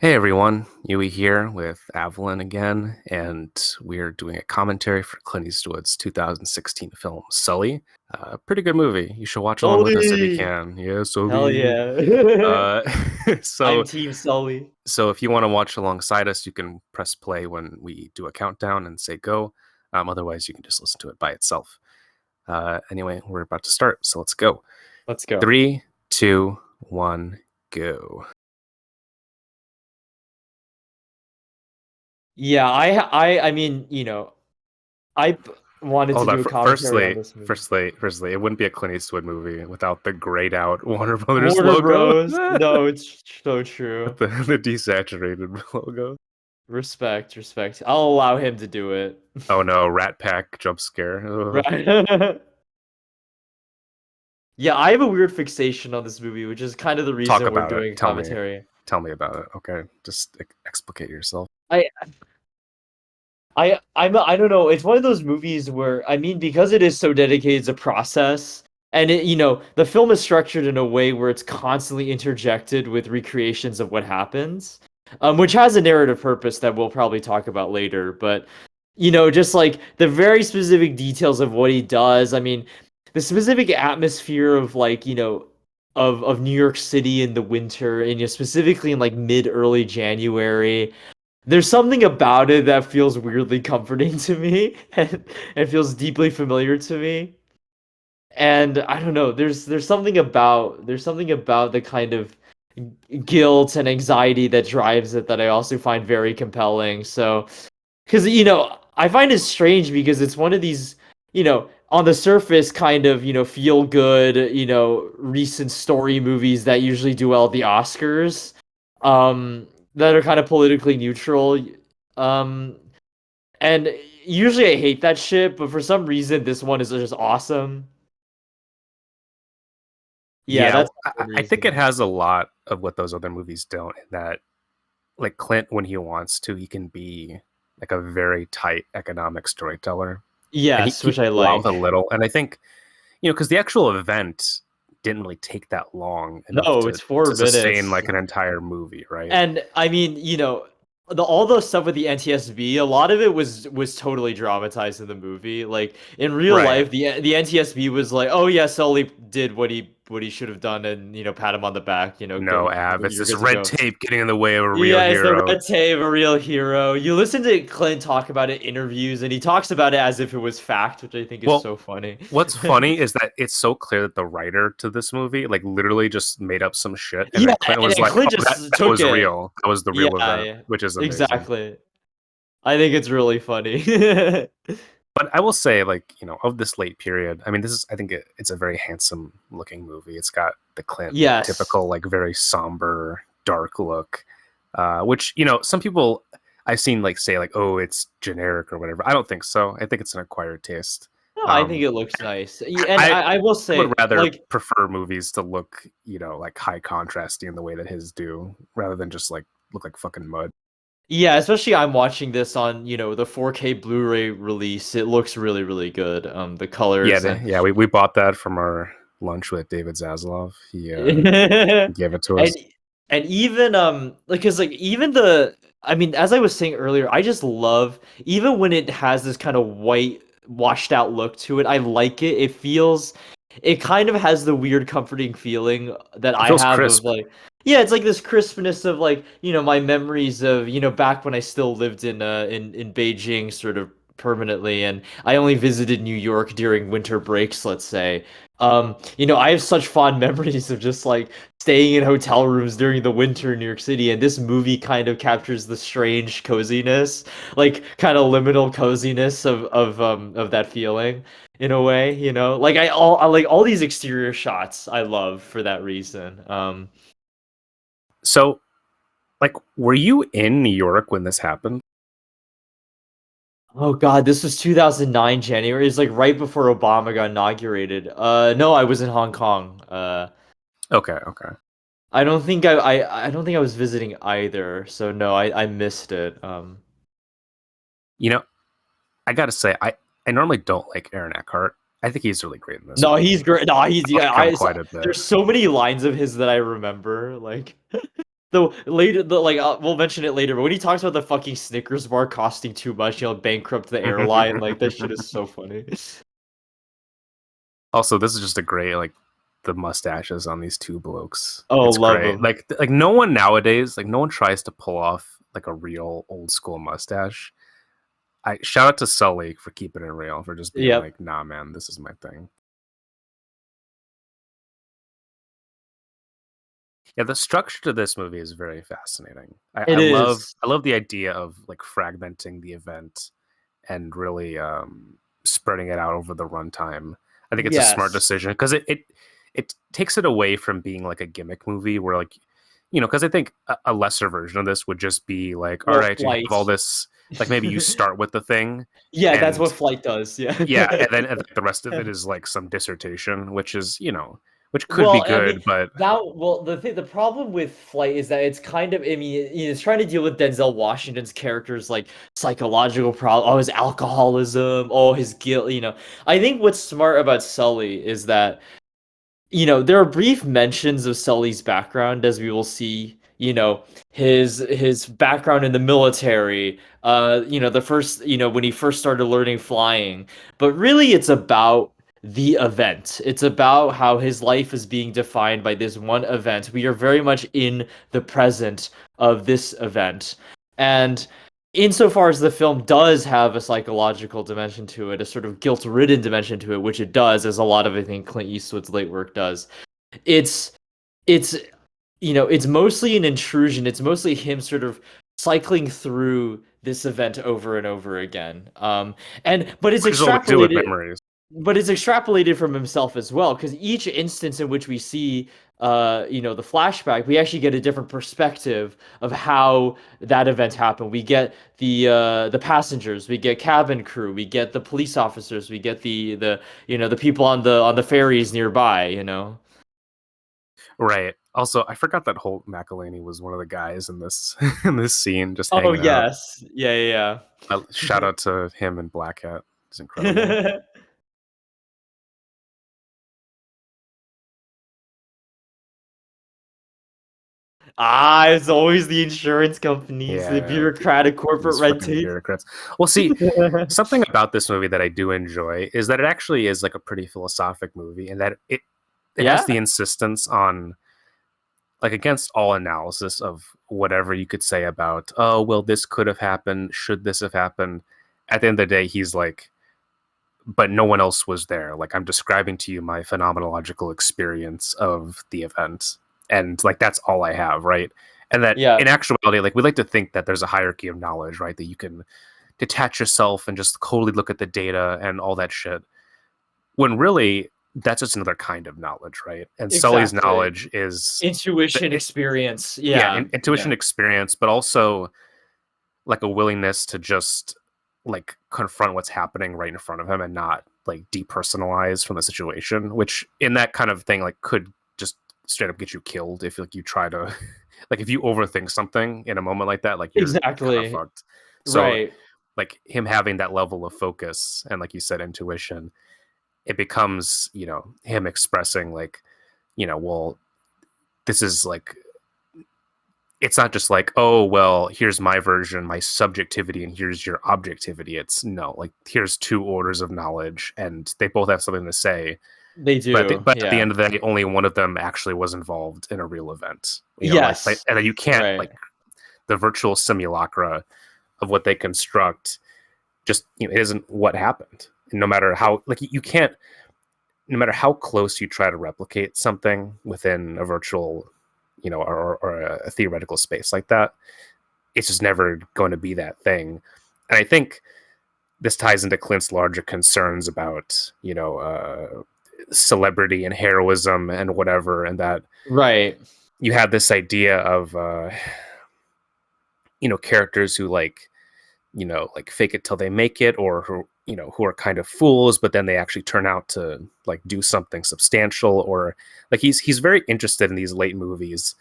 Hey everyone, Yui here with Avalon again, and we're doing a commentary for Clint Eastwood's 2016 film Sully. Pretty good movie. You should watch along with us if you Sully! can. Yeah, Hell Sully. yeah. Uh, I'm so, Team Sully. so if you want to watch alongside us, you can press play when we do a countdown and say go. Otherwise, you can just listen to it by itself. Anyway, we're about to start, so let's go. Let's go. Three, two, one, go. Yeah, I mean, wanted to Hold on. do a commentary on Firstly, this movie. firstly, it wouldn't be a Clint Eastwood movie without the grayed out Warner Brothers Warner logo, Bros. No, it's so with true. the desaturated logo. Respect, respect. I'll allow him to do it. Oh no, Rat Pack jump scare. Ugh. Right. Yeah, I have a weird fixation on this movie, which is kind of the Talk reason we're about it. doing a Tell me, commentary. tell me about it. Okay, just explicate yourself. I I don't know. It's one of those movies where I mean, because it is so dedicated to process, and the film is structured in a way where it's constantly interjected with recreations of what happens, which has a narrative purpose that we'll probably talk about later. But just like the very specific details of what he does. I mean, the specific atmosphere of like of New York City in the winter, and specifically in like mid early January. There's something about it that feels weirdly comforting to me and feels deeply familiar to me. And I don't know, there's something about the kind of guilt and anxiety that drives it that I also find very compelling. So, because I find it strange because it's one of these, on the surface kind of, feel good, recent story movies that usually do well at the Oscars. Um that are kind of politically neutral. Um, and usually I hate that shit, but for some reason this one is just awesome. Yeah, Yeah, that's one I think it reason. has a lot of what those other movies don't. In that, like Clint, when he wants to, he can be like a very tight economic storyteller, and he Yes, can which I go out with a like. little. And I think because the actual event didn't really take that long enough No, to it's 4 minutes. sustain like an entire movie, right? And I mean, all the stuff with the NTSB, a lot of it was totally dramatized in the movie. Like in real Right. life, the NTSB was like, "Oh yeah, Sully did what he should have done," and pat him on the back. No, Ab, it's You're this good to red go. tape getting in the way of a real Yeah, it's the hero. red tape, a real hero. You listen to Clint talk about it in interviews, and he talks about it as if it was fact, which I think is Well, so funny. what's funny is that it's so clear that the writer to this movie like literally just made up some shit, and Yeah, then Clint was and like, Clint "Oh, that just that took was it. real. That was the Yeah, real event," yeah, which is amazing. exactly. I think it's really funny. But I will say, like, of this late period, I mean, I think it's a very handsome looking movie. It's got the Clint, like, Yes. typical, like, very somber, dark look, which, some people I've seen, like, say, like, oh, it's generic or whatever. I don't think so. I think it's an acquired taste. No, I think Um, it looks nice. And I I will would say, rather like, prefer movies to look, like, high contrasty in the way that his do, rather than just, like, look like fucking mud. yeah, especially I'm watching this on, the 4K Blu-ray release. It looks really, really good. The Yeah, colors and we bought that from our lunch with David Zaslav. He gave it to us. and even like cuz like even the I mean as I was saying earlier, I just love even when it has this kind of white washed out look to it. I like it. It kind of has the weird comforting feeling that It I feels have of crisp. like yeah, it's like this crispness of like, my memories of, back when I still lived in Beijing sort of permanently and I only visited New York during winter breaks, let's say. I have such fond memories of just like staying in hotel rooms during the winter in New York City, and this movie kind of captures the strange coziness, like kind of liminal coziness of that feeling in a way, Like I like all these exterior shots I love for that reason. So, like, were you in New York when this happened? Oh God, this was 2009 January. It's like right before Obama got inaugurated. No, I was in Hong Kong. Okay, okay. I don't think I was visiting either. So no, I missed it. You know, I gotta say, I normally don't like Aaron Eckhart. I think he's really great in this No, he's movie. great. No, he's I yeah. like him quite a bit. There's so many lines of his that I remember. Like Though later, we'll mention it later, but when he talks about the fucking Snickers bar costing too much, bankrupt the airline, like that shit is so funny. Also, this is just a great like the mustaches on these two blokes. Oh, It's love great. him. Like no one nowadays, like no one tries to pull off like a real old school mustache. I shout out to Sully for keeping it real, for just being Yep, like, nah, man, this is my thing. Yeah, the structure to this movie is very fascinating. it is. I love the idea of like fragmenting the event and really spreading it out over the runtime. I think it's a smart Yes. decision because it takes it away from being like a gimmick movie where like because I think a lesser version of this would just be like, all Well, right, you have flight. all this like maybe you start with the thing Yeah, that's and what flight does. Yeah. yeah, and then the rest of it is like some dissertation, which is which could be Well, I mean, good, but the problem with Flight is that it's kind of, I mean, it's trying to deal with Denzel Washington's character's like psychological problem, oh, his alcoholism, oh, his guilt, I think what's smart about Sully is that there are brief mentions of Sully's background as we will see, his background in the military, the first, when he first started learning flying. But really it's about the event. It's about how his life is being defined by this one event. We are very much in the present of this event. And insofar as the film does have a psychological dimension to it, a sort of guilt-ridden dimension to it, which it does, as a lot of I think Clint Eastwood's late work does, it's it's it's mostly an intrusion. It's mostly him sort of cycling through this event over and over again. And which is what we do with memories. but it's extrapolated from himself as well, because each instance in which we see the flashback, we actually get a different perspective of how that event happened. We get the passengers, we get cabin crew, we get the police officers, we get the people on the ferries nearby. Right. Also, I forgot that Holt McElhaney was one of the guys in this in this scene, just Oh hanging out. yes, yeah, Shout out to him and Black Hat. It's incredible. yeah. It's always the insurance companies, the Yeah, bureaucratic corporate these red fucking tape. bureaucrats. Well, see, something about this movie that I do enjoy is that it actually is like a pretty philosophic movie, and that it has the Yeah, insistence on like against all analysis of whatever you could say about, oh well, this could have happened, should this have happened. At the end of the day, he's like, but no one else was there. Like I'm describing to you my phenomenological experience of the event, and like that's all I have, right? And that yeah, in actuality, like we like to think that there's a hierarchy of knowledge, right? That you can detach yourself and just coldly look at the data and all that shit. When really that's just another kind of knowledge, right? And Sully's exactly. knowledge is Intuition, experience. yeah, Yeah, intuition yeah, experience, but also like a willingness to just like confront what's happening right in front of him and not like depersonalize from the situation, which in that kind of thing like could just straight up get you killed if like you try to like if you overthink something in a moment like that, like you're kind of exactly. fucked. So Right. like him having that level of focus and like you said intuition, it becomes him expressing like well, this is like it's not just like, oh, well, here's my version, my subjectivity, and here's your objectivity. It's no, like, here's two orders of knowledge, and they both have something to say. They do. But at the Yeah. end of the day, only one of them actually was involved in a real event. Yes. And then you can't, Right. like, the virtual simulacra of what they construct just, it isn't what happened. And no matter how, like, you can't, no matter how close you try to replicate something within a virtual, or a theoretical space like that, it's just never going to be that thing. And I think this ties into Clint's larger concerns about, celebrity and heroism and whatever, and that Right. you have this idea of, characters who like fake it till they make it, or who are kind of fools, but then they actually turn out to like do something substantial, or like he's very interested in these late movies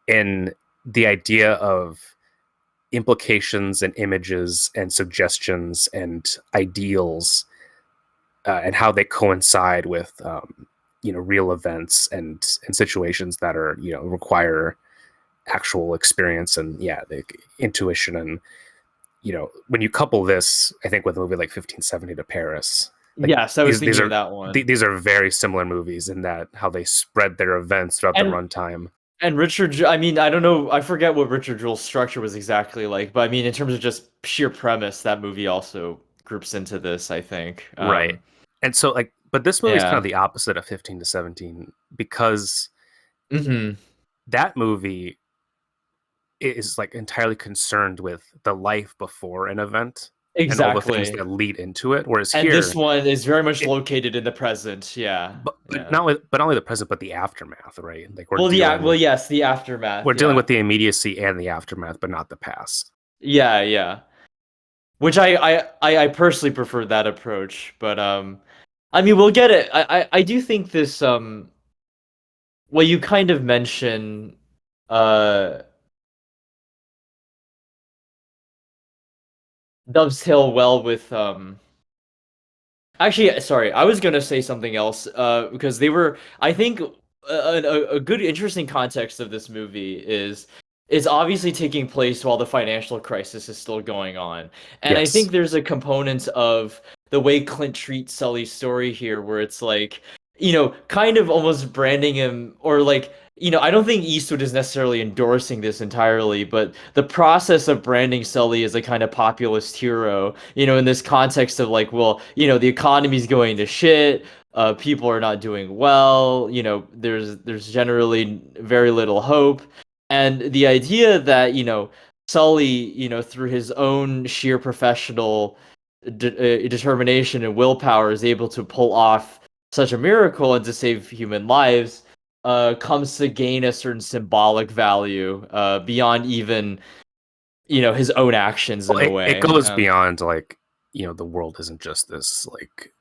in the idea of implications and images and suggestions and ideals, and how they coincide with real events and situations that are require actual experience and the intuition. And when you couple this, I think, with a movie like 1570 to Paris, like Yes, I was these thinking of are that one. these are very similar movies in that how they spread their events throughout the And runtime. and I mean, I don't know, I forget what Richard Jewell's structure was exactly like, but I mean, in terms of just sheer premise, that movie also groups into this, I think. Right. And so, like, but this movie is kind of Yeah. the opposite of 15 to 17 because Hmm. that movie is like entirely concerned with the life before an event and all the things Exactly. that lead into it. Whereas And this here, one is very much it, located in the present. Yeah. Yeah. but not only the present, but the aftermath, right? Like Well, yes, the aftermath. we're dealing Yeah. with the immediacy and the aftermath, but not the past. Yeah. Yeah. Which I personally prefer that approach, but I mean, we'll get it. I do think this well, you kind of mention uh dovetail well with actually, sorry, I was gonna say something else. Because they were, I think, a good, interesting context of this movie is obviously taking place while the financial crisis is still going on, and I Yes. think there's a component of the way Clint treats Sully's story here, where it's like, kind of almost branding him, or like, I don't think Eastwood is necessarily endorsing this entirely, but the process of branding Sully as a kind of populist hero, in this context of like, well, the economy's going to shit, people are not doing well, there's generally very little hope, and the idea that Sully, through his own sheer professional determination and willpower, is able to pull off such a miracle and to save human lives, comes to gain a certain symbolic value, beyond even his own actions Well, in a it way. goes beyond like, the world isn't just this like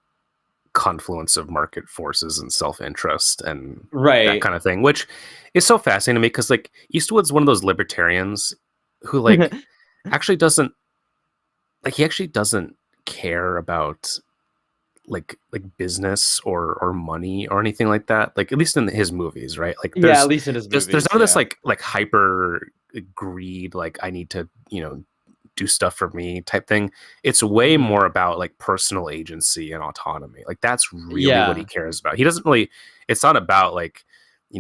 confluence of market forces and self-interest and that Right. kind of thing, which is so fascinating to me because like Eastwood's one of those libertarians who like actually doesn't he actually doesn't care about like business or money or anything like that, like at least in his movies, right? Like Yeah, at least in his there's movies. none of this Yeah. like hyper greed, like I need to do stuff for me type thing. It's way Hmm. more about like personal agency and autonomy. Like that's really what he Yeah. cares about. He doesn't really, it's not about like,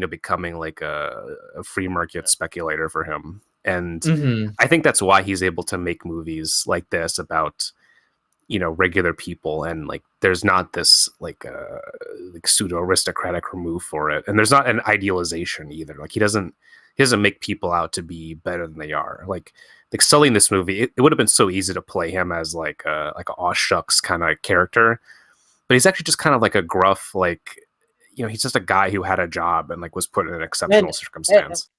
becoming like a free market speculator for him. And Hmm. I think that's why he's able to make movies like this about, regular people. And like, there's not this like pseudo aristocratic remove for it. And there's not an idealization either. Like he doesn't make people out to be better than they are. Like Sully in this movie, it would have been so easy to play him as like a aw shucks kind of character, but he's actually just kind of like a gruff, like he's just a guy who had a job and like was put in an exceptional And, and circumstance.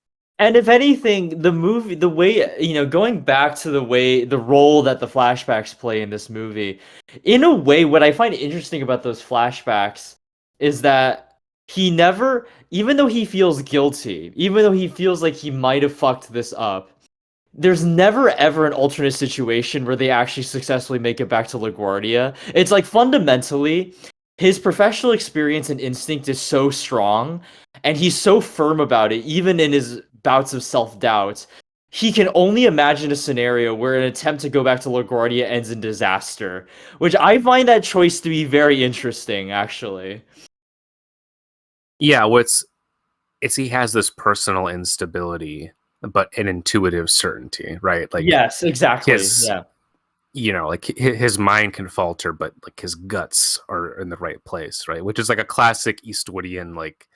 And if anything, the movie, the way, going back to the role that the flashbacks play in this movie, in a way, what I find interesting about those flashbacks is that he never, even though he feels guilty, even though he feels like he might have fucked this up, there's never ever an alternate situation where they actually successfully make it back to LaGuardia. It's like fundamentally, his professional experience and instinct is so strong, and he's so firm about it, even in his bouts of self doubt. He can only imagine a scenario where an attempt to go back to LaGuardia ends in disaster, which I find that choice to be very interesting, actually. Yeah, it's he has this personal instability, but an intuitive certainty, right? Like Yes, exactly. his Yeah. like his mind can falter, but like his guts are in the right place, right? Which is like a classic Eastwoodian, like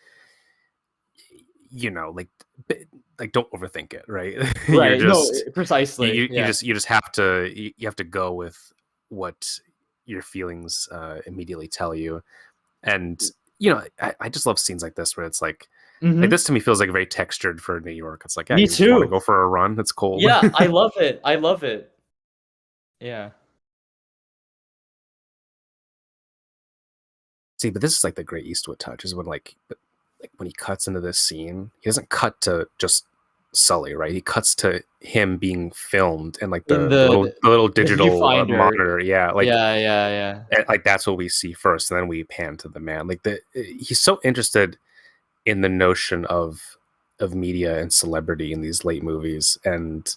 like like don't overthink it, right? you're Right. No, just precisely. Yeah. you just have to you have to go with what your feelings immediately tell you. And I just love scenes like this where it's like Hmm. this to me feels like very textured for New York. It's like, yeah, Me you want to too. go for a run? It's cold. Yeah, I love it. I love it. Yeah. See, but this is like the great Eastwood touch is when like when he cuts into this scene, he doesn't cut to just Sully, right? He cuts to him being filmed and like In the little the digital viewfinder. monitor. Yeah, Yeah, yeah, yeah. like that's what we see first, and then we pan to the man. Like he's so interested in the notion of of media and celebrity in these late movies, and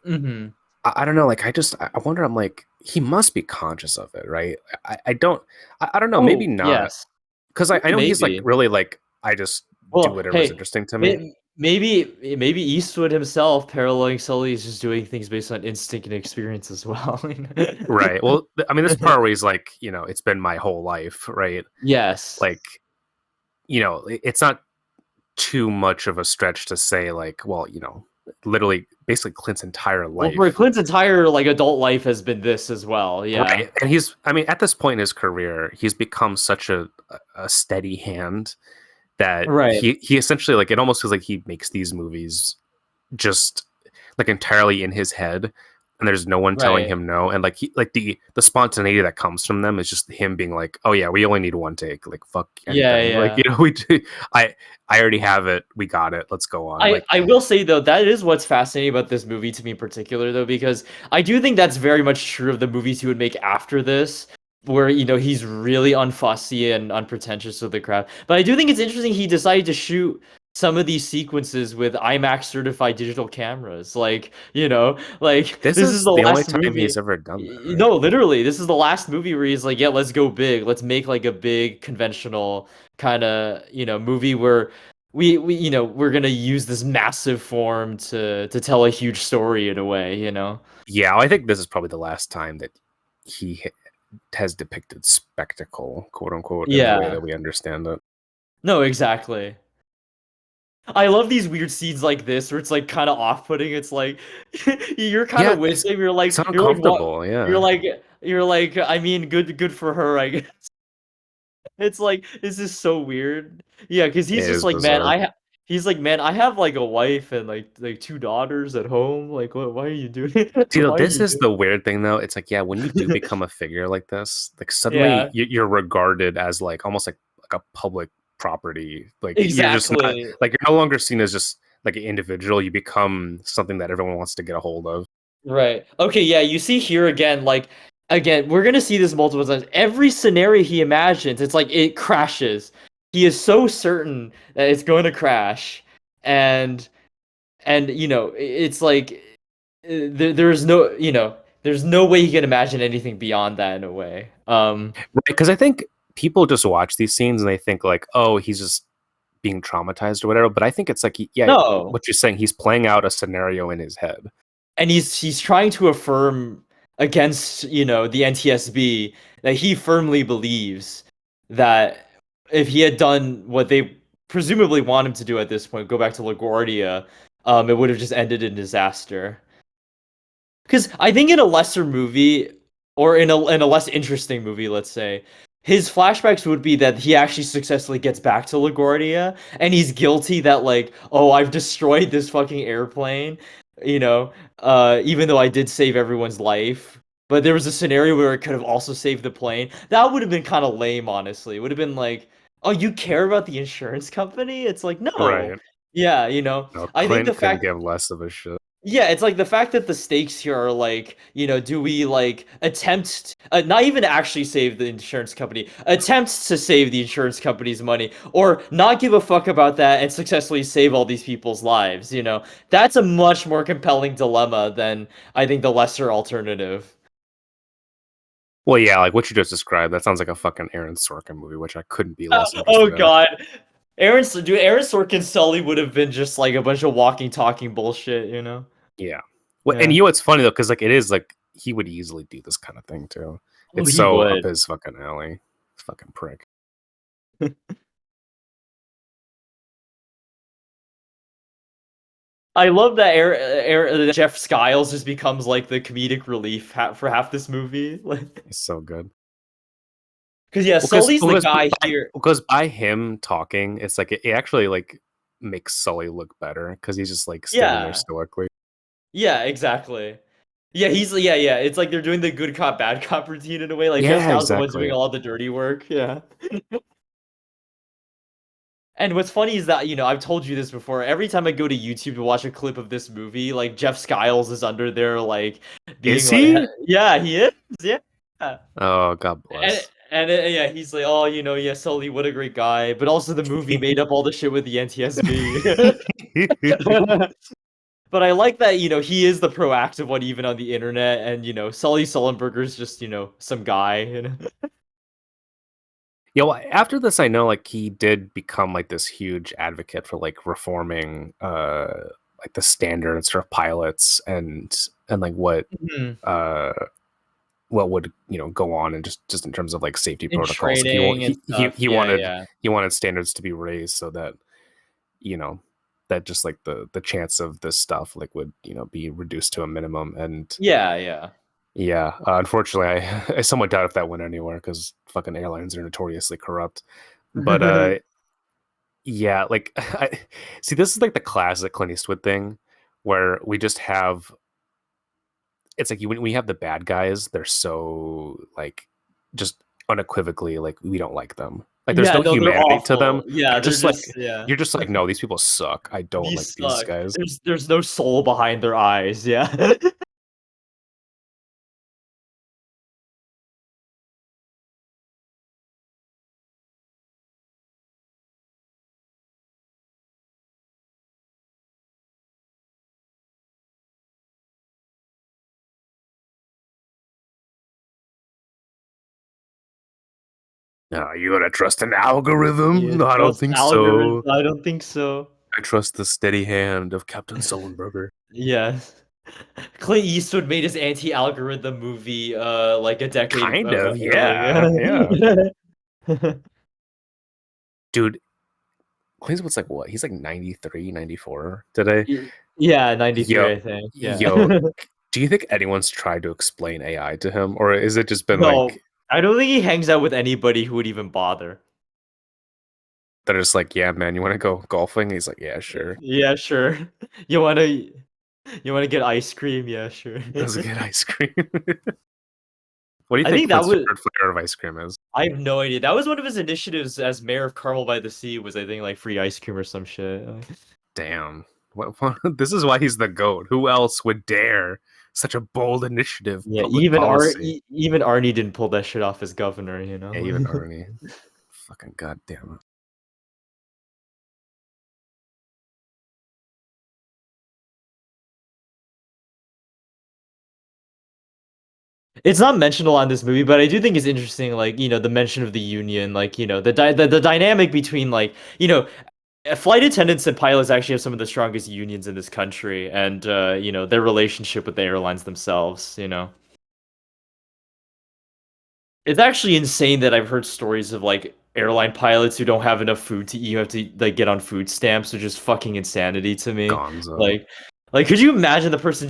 Hmm. I don't know, like I wonder, I'm like, he must be conscious of it, right? I don't, I don't know, maybe Oh, not, yes. because I know he's like Maybe. really like, I just do Well, whatever's hey, interesting to me. maybe Eastwood himself paralleling Sully is just doing things based on instinct and experience as well. Right. Well, I mean, this part where he's like, it's been my whole life, right? Yes. Like, it's not too much of a stretch to say, like, well, literally, basically Clint's entire Well, for life. Clint's entire like adult life has been this as well. Yeah. Right. And I mean, at this point in his career, he's become such a steady hand that Right. he essentially, like, it almost feels like he makes these movies just like entirely in his head, and there's no one telling Right. him no, and like the spontaneity that comes from them is just him being like, oh yeah, we only need one take, like fuck Yeah, anything, like, yeah. we do, i I already have it, we got it, let's go on, like. I will say though that is what's fascinating about this movie to me in particular though because I do think that's very much true of the movies he would make after this where he's really unfussy and unpretentious with the crowd. But I do think it's interesting he decided to shoot some of these sequences with IMAX certified digital cameras. Like This this is is the the only last time he's movie. ever done that, right? No, literally, this is the last movie where he's like, yeah, let's go big. Let's make like a big conventional kind of, movie where we're gonna use this massive form to tell a huge story in a way. Yeah, I think this is probably the last time that he has depicted spectacle, quote unquote, in the way Yeah. that we understand it. No, exactly. I love these weird scenes like this where it's like kind of off-putting. It's like you're kind Yeah, of with him. You're it's like what? uncomfortable, You're yeah. like you're like I mean, good for her. I guess it's like this is so weird. Yeah, because It he's just is like, man, bizarre. he's like, man, I have like a wife and like two daughters at home. Like, what? Why are you doing? Why are This you is doing? the weird thing, though. It's like, yeah, when you do become a figure like this, like suddenly Yeah, you're regarded as like almost like a public property. Like you're just not, exactly. like, you're no longer seen as just like an individual. You become something that everyone wants to get a hold of. Right. Okay, yeah, you see here again, like again, we're gonna see this multiple times. Every scenario he imagines, it's like it crashes. He is so certain that it's going to crash, and it's like there's there's no way he can imagine anything beyond that in a way. Right? Because I think people just watch these scenes and they think like, oh, he's just being traumatized or whatever. But I think it's like, yeah, No. what you're saying, he's playing out a scenario in his head. And he's trying to affirm against the NTSB that he firmly believes that if he had done what they presumably want him to do at this point, go back to LaGuardia, it would have just ended in disaster. Because I think in a lesser movie, or in a less interesting movie, let's say, his flashbacks would be that he actually successfully gets back to LaGuardia, and he's guilty that like, oh, I've destroyed this fucking airplane, even though I did save everyone's life. But there was a scenario where it could have also saved the plane. That would have been kind of lame, honestly. It would have been like, oh, you care about the insurance company? It's like, no. Right. Yeah, No, I think the Clint couldn't fact give less of a shit. yeah, it's like the fact that the stakes here are like, do we like attempt not even actually save the insurance company, attempt to save the insurance company's money, or not give a fuck about that and successfully save all these people's lives? That's a much more compelling dilemma than I think the lesser alternative. Well, yeah, like what you just described, that sounds like a fucking Aaron Sorkin movie, which I couldn't be less Oh interested in. God. Aaron Sorkin's Sully would have been just like a bunch of walking, talking bullshit? Yeah. Well, and Yeah. what's funny though, because like it is like he would easily do this kind of thing too. Oh, It's he so up would. his fucking alley. Fucking prick. I love that Jeff Skiles just becomes like the comedic relief for half this movie. Like, He's so good. because yeah, Well, because Sully's the because guy by, here. because by him talking, it's like it actually like makes Sully look better because he's just like standing there Yeah, stoically. yeah, exactly. Yeah, yeah. It's like they're doing the good cop, bad cop routine in a way. Like Jeff Yeah, Skiles is the one doing exactly. all the dirty work. Yeah. And what's funny is that, I've told you this before. Every time I go to YouTube to watch a clip of this movie, like Jeff Skiles is under there, like being Is like, he? yeah, he is. Yeah. Oh, God And bless. yeah, he's like, oh, yeah, Sully, what a great guy. But also the movie made up all the shit with the NTSB. But I like that, he is the proactive one even on the internet, and Sully Sullenberger's just, some guy, Well, after this, I know like he did become like this huge advocate for like reforming like the standards for pilots and like Mhm. uh what would go on and just in terms of like safety In protocols. Like training and stuff. Yeah, yeah. he wanted standards to be raised so that you know that just like the chance of this stuff like would be reduced to a minimum. And Yeah, yeah. yeah, unfortunately, I somewhat doubt if that went anywhere because fucking airlines are notoriously corrupt. But yeah, like I see this is like the classic Clint Eastwood thing where we just have it's like when we have the bad guys, they're so like just unequivocally like we don't like them. Like there's Yeah, no no, they're humanity to them. awful. Yeah, They're they're just just like yeah. you're just like no, these people suck. I don't like These these suck. guys. There's no soul behind their eyes, yeah. No, you gonna trust an algorithm? Yeah, No, I don't trust think algorithms? so. I don't think so. I trust the steady hand of Captain Sullenberger. Yes. Clint Eastwood made his anti-algorithm movie like a decade Kind of, yeah, yeah. earlier. Dude, Clint Eastwood's like what? He's like 93, 94 today. Yeah, Yo, 93, I think. Yeah. yo, do you think anyone's tried to explain AI to him, or is it just been No, like I don't think he hangs out with anybody who would even bother. they're just like, yeah, man, you want to go golfing? He's like, yeah, sure. Yeah, sure. You wanna you wanna get ice cream? Yeah, sure. Let's get ice cream. What do you I think think that Clint's was favorite flavor of ice cream is? I have no idea. That was one of his initiatives as mayor of Carmel by the Sea was I think like free ice cream or some shit. Damn. What, this is why he's the GOAT. Who else would dare such a bold initiative, Yeah, public policy? Even Arnie didn't pull that shit off as governor, Yeah, even Arnie. Fucking goddamn it. It's not mentioned a lot in this movie, but I do think it's interesting, like, the mention of the union, like, the dynamic between, like, flight attendants and pilots actually have some of the strongest unions in this country, and, their relationship with the airlines themselves. It's actually insane that I've heard stories of, like, airline pilots who don't have enough food to eat, you have to, like, get on food stamps, which is fucking insanity to me. Gonzo. Like, could you imagine the person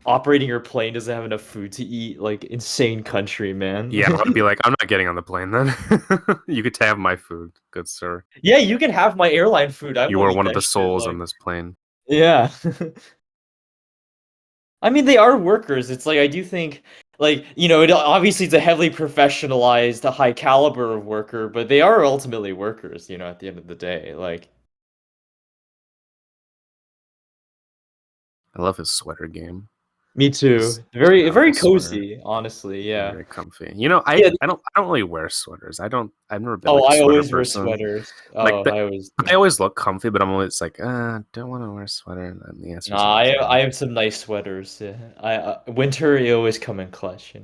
operating your plane doesn't have enough food to eat? Like, insane country, man. Yeah, I would be like, I'm not getting on the plane then. You could have my food, good sir. Yeah, you can have my airline food. I You won't are eat one of that the shit. souls on Like, this plane. yeah. I mean, they are workers. It's like I do think, like, obviously it's a heavily professionalized, a high caliber of worker, but they are ultimately workers. At the end of the day, like, I love his sweater game. me His too. his Very powerful sweater. cozy, honestly. Yeah. Very comfy. You know, Yeah. I don't really wear sweaters. I've never been Oh, like a I sweater always wear person. sweaters. Like Oh, the, I always but do. they always look comfy, but I'm always like, don't want to wear a sweater. And the answer is Nah, always I no. have some nice sweaters. Yeah. Winter, you always come in clutch.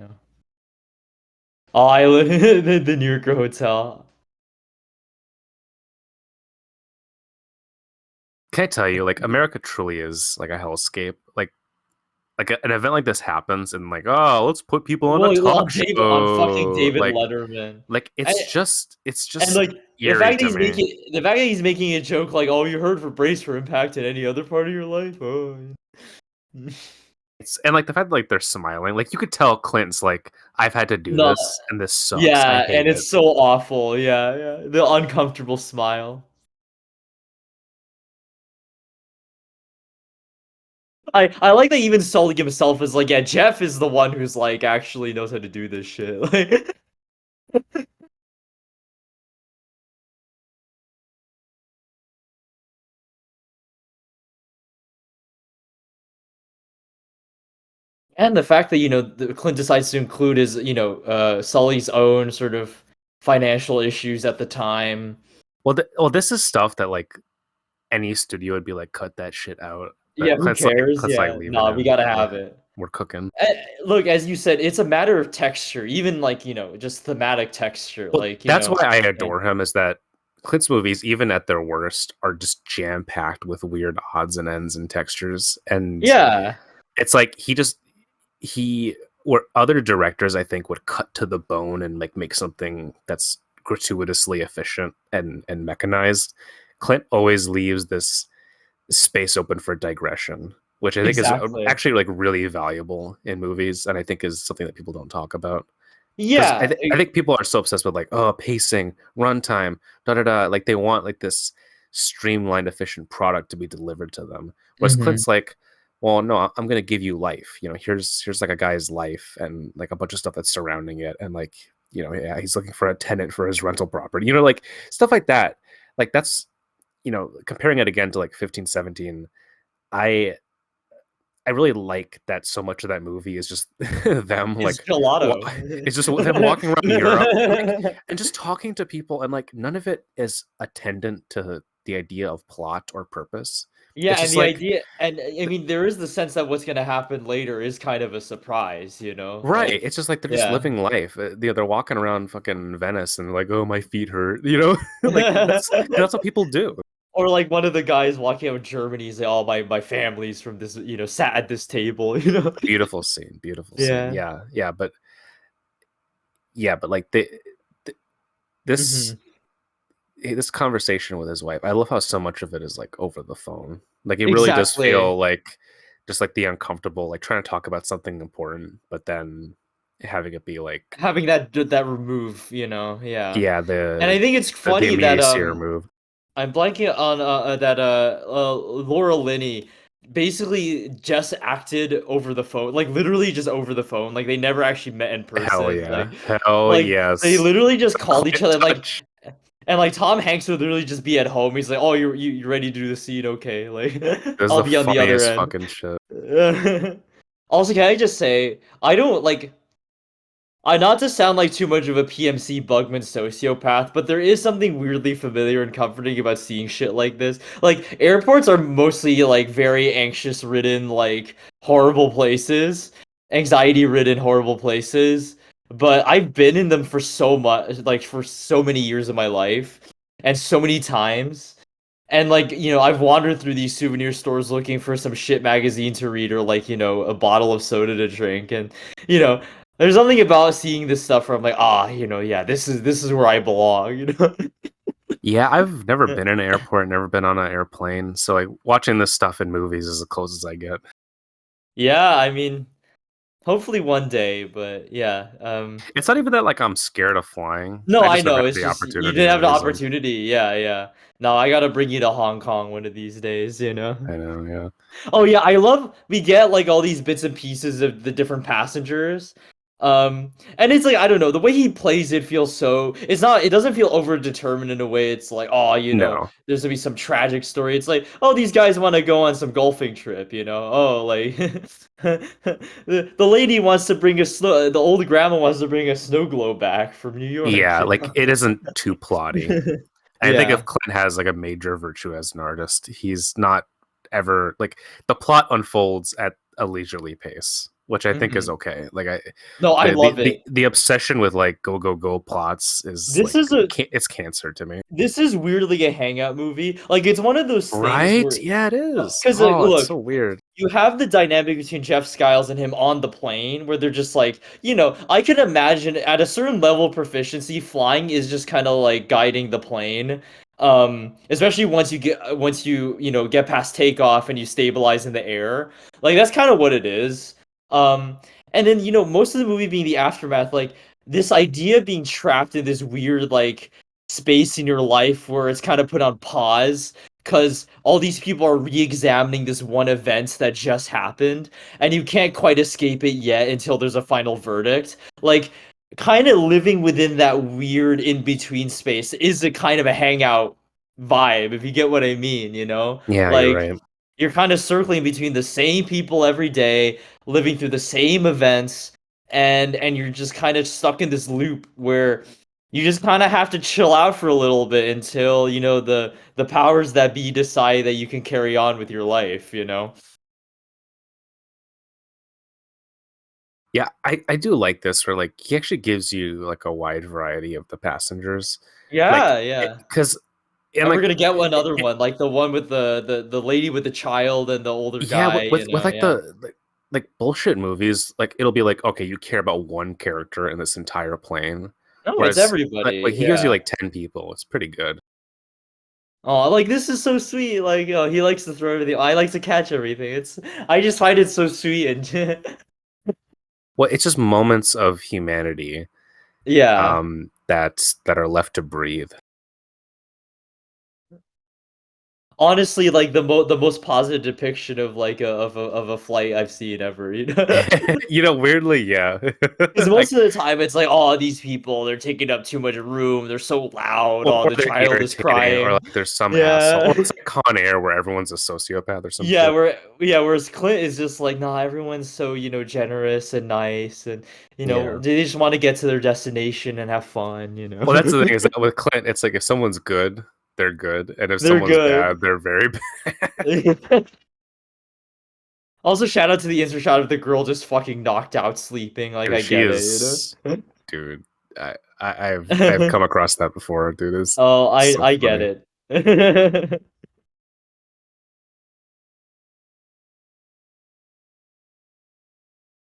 Oh, I live the New Yorker hotel. Can I tell you, like America truly is like a hellscape. Like an event like this happens, and like, oh, let's put people on a Well, talk on fucking show. David Letterman. Like I, it's and just like eerie to me. the fact that he's making a joke like, "Oh, you heard for brace for impact in any other part of your life?" Oh. It's and like the fact that, like they're smiling, like you could tell Clint's like, I've had to do No, this, and this sucks. I yeah, hate and it. it's so awful. Yeah, yeah. The uncomfortable smile. I like that even Sully himself is like, yeah, Jeff is the one who's like actually knows how to do this shit. Like, and the fact that Clint decides to include his Sully's own sort of financial issues at the time. Well, this is stuff that like any studio would be like, cut that shit out. Yeah, But who cares? Clint's like, Yeah, leave it nah, we in. gotta We're have it. we're cooking. Look, as you said, it's a matter of texture, even like, just thematic texture, Well, like, that's why I yeah. adore him. Is that Clint's movies, even at their worst, are just jam packed with weird odds and ends and textures, and Yeah, it's like he or other directors I think would cut to the bone and like make something that's gratuitously efficient and mechanized. Clint always leaves this space open for digression, which I think is exactly. actually like really valuable in movies, and I think is something that people don't talk about. Because Yeah, I think people are so obsessed with like, oh, pacing, runtime, da da da. Like they want like this streamlined, efficient product to be delivered to them. Whereas hmm Clint's like, well, no, I'm gonna give you life. You know, here's like a guy's life and like a bunch of stuff that's surrounding it, and like, you know, yeah, he's looking for a tenant for his rental property. You know, like stuff like that. Like that's, you know, comparing it again to like 15, 17. I I really like that so much of that movie is just them it's like gelato. it's just them walking around Europe and just talking to people and like none of it is attendant to the idea of plot or purpose. Yeah, It's and just the like idea, and I mean, there is the sense that what's gonna happen later is kind of a surprise, right. like, It's just like they're just yeah. living life. They're walking around fucking Venice and like, oh, my feet hurt. You know, like that's what people do. Or like one of the guys walking out of Germany say, "Oh, my family's from this, sat at this table," you know? Beautiful scene. Beautiful scene. Yeah. Yeah, but like th- this Mhm. this conversation with his wife, I love how so much of it is like over the phone. Like it really does Exactly. feel like just like the uncomfortable, like trying to talk about something important, but then having it be like, Having that remove, yeah. yeah, And I think it's the funny that, immediacy remove. I'm blanking on, that, Laura Linney basically just acted over the phone, like, literally just over the phone, like, they never actually met in Hell person, yeah, hell they yes. literally just The called each Clint other, like, touch. and, like, Tom Hanks would literally just be at home, he's like, "Oh, you ready to do the scene? Okay, like, This is I'll the be on the other funniest end." fucking shit. Also, can I just say, I don't, like, not to sound like too much of a PMC Bugman sociopath, but there is something weirdly familiar and comforting about seeing shit like this. Like, airports are mostly, like, very anxious-ridden, like, horrible places. Anxiety-ridden, horrible places. But I've been in them for so much, like, for so many years of my life. And so many times. And, like, I've wandered through these souvenir stores looking for some shit magazine to read or, like, a bottle of soda to drink. And, you know, there's something about seeing this stuff where I'm like, yeah, this is where I belong. Yeah, I've never been in an airport, never been on an airplane, so like watching this stuff in movies is as close as I get. Yeah, I mean, hopefully one day, but yeah. It's not even that like I'm scared of flying. No, I I just never know. had It's the just you opportunity didn't or have the the reason. opportunity. Yeah, yeah. No, I gotta bring you to Hong Kong one of these days. I know, yeah. Oh yeah, I love we get like all these bits and pieces of the different passengers. And it's like I don't know, the way he plays it feels so it doesn't feel over determined in a way it's like, oh, No. there's gonna be some tragic story. It's like, oh, these guys want to go on some golfing trip. Oh, like the lady wants to bring the old grandma wants to bring a snow globe back from New York, Yeah, you like know? it isn't too plotty. I think Yeah. if Clint has like a major virtue as an artist, he's not ever like the plot unfolds at a leisurely pace, which I think is hmm okay. Like I No, I love it. the obsession with like go go go plots is This like is a it's cancer to me. This is weirdly a hangout movie. Like it's one of those things Right? where, Yeah, it is. because like, Oh, it's look, so weird. you have the dynamic between Jeff Skiles and him on the plane, where they're just like, I can imagine at a certain level of proficiency, flying is just kind of like guiding the plane. Especially once get past takeoff and you stabilize in the air. Like that's kind of what it is. Um, and then most of the movie being the aftermath, like this idea of being trapped in this weird like space in your life where it's kind of put on pause because all these people are re-examining this one event that just happened and you can't quite escape it yet until there's a final verdict, like kind of living within that weird in-between space is a kind of a hangout vibe, if you get what I mean. Yeah, you're Like right. you're kind of circling between the same people every day, living through the same events, and you're just kind of stuck in this loop where You just kind of have to chill out for a little bit until, the powers that be decide that you can carry on with your life, you know? Yeah, I do like this where like he actually gives you like a wide variety of the passengers, like Yeah, yeah. because and And we're like gonna get another one, like the one with the lady with the child and the older yeah, guy, with like yeah. like bullshit movies, like it'll be like okay, you care about one character in this entire plane, No, it's whereas like everybody, he gives you yeah. like 10 people. It's pretty good. Oh, like this is so sweet. Like, oh, he likes to throw everything. I like to catch everything. I just find it so sweet and Well, it's just moments of humanity yeah. that are left to breathe. Honestly, like the most positive depiction of like a flight I've seen ever, you know? Weirdly, yeah. Because Like, most of the time it's like, oh, these people, they're taking up too much room. They're so loud. Oh, or the they're child is irritating, or crying. like there's some asshole, or Yeah. it's like Con Air where everyone's a sociopath or some Yeah, shit. whereas Clint is just like, nah, everyone's so, generous and nice and Yeah. they just want to get to their destination and have fun, you know. Well, that's the thing is that with Clint, it's like if someone's good, they're good, and if They're someone's good. bad, they're very bad. Also, shout out to the insert shot of the girl just fucking knocked out sleeping. Like, Dude, I she get it, is, you know? dude. I've come across that before, dude. It's Oh, so I get funny. it.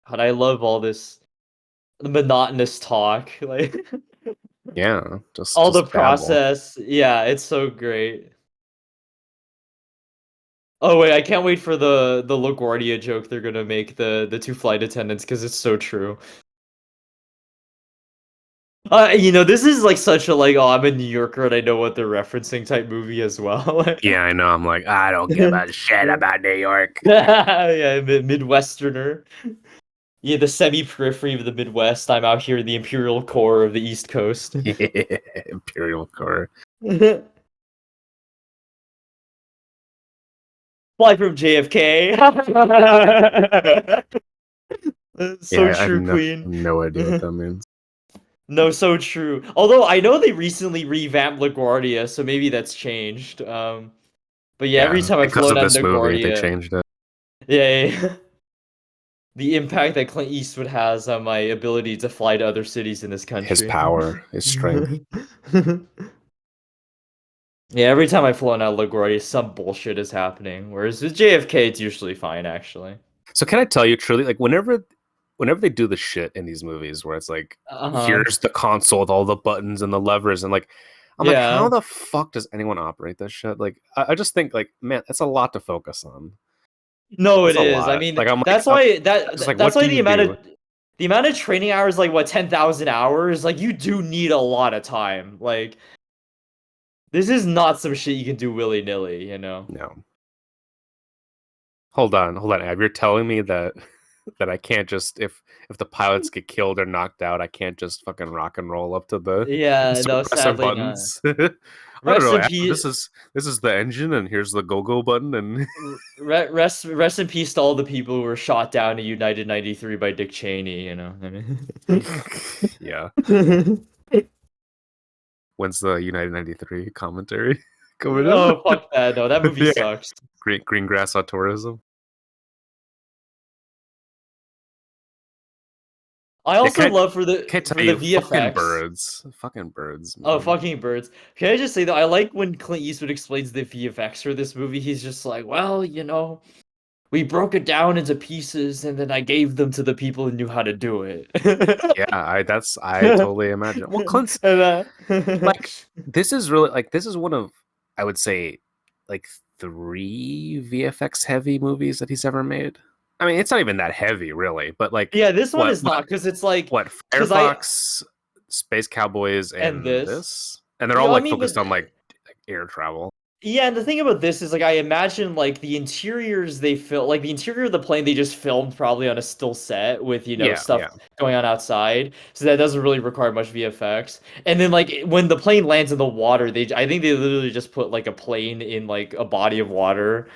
God, I love all this monotonous talk. Like, Yeah, all the just babble. process. Yeah, it's so great. Oh wait, I can't wait for the LaGuardia joke they're gonna make the two flight attendants because it's so true. This is like such a like, oh, I'm a New Yorker and I know what they're referencing type movie as well. Yeah, I know. I'm like, I don't give a shit about New York. Yeah, Midwesterner. Yeah, the semi-periphery of the Midwest. I'm out here in the imperial core of the East Coast. Imperial core. Fly from JFK. Yeah, So I have true, Queen. no idea what that means. No, so true. Although I know they recently revamped LaGuardia, so maybe that's changed. But yeah, every Yeah, time I've because flown of out this movie, they LaGuardia, changed it. yeah, yeah. The impact that Clint Eastwood has on my ability to fly to other cities in this His country. power, his strength. Yeah, every time I've flown out LaGuardia, some bullshit is happening. Whereas with JFK, it's usually fine, actually. So can I tell you truly, like whenever they do the shit in these movies where it's like, Uh-huh. here's the console with all the buttons and the levers, and like I'm like, how Yeah. the fuck does anyone operate this shit? Like I just think like, man, that's a lot to focus on. No, That's it a is. I lot. mean, Like I'm like, that's why just like, that's what do why you do? the amount of training hours, like what, 10,000 hours, like you do need a lot of time. Like this is not some shit you can do willy-nilly, you know. No, hold on, Ab. You're telling me that that I can't just if the pilots get killed or knocked out, I can't just fucking rock and roll up to the Yeah, no, suppressor sadly not. buttons. I don't Rest know, in Ab. peace. This is the engine, and here's the go button, and Rest in peace to all the people who were shot down in United 93 by Dick Cheney, you know. I yeah. mean. When's the United '93 commentary coming up? Oh, fuck that. No, that movie Yeah, sucks. green grass on tourism. I Yeah, also love can't tell for the you, VFX. fucking birds, Oh, man. fucking birds. Can I just say that I like when Clint Eastwood explains the VFX for this movie. He's just like, well, we broke it down into pieces and then I gave them to the people who knew how to do it. Yeah, I totally imagine. Well, Clint's And, like this is really like this is one of I would say like three VFX heavy movies that he's ever made. I mean, it's not even that heavy, really, but like yeah, this one what is not because it's like what because I Firefox, Space Cowboys, and and this. this, and they're all I like mean, but focused on like air travel. yeah, and the thing about this is like I imagine like the interiors they film like the interior of the plane they just filmed probably on a still set with Yeah, stuff yeah. going on outside, so that doesn't really require much VFX. And then like when the plane lands in the water, I think they literally just put like a plane in like a body of water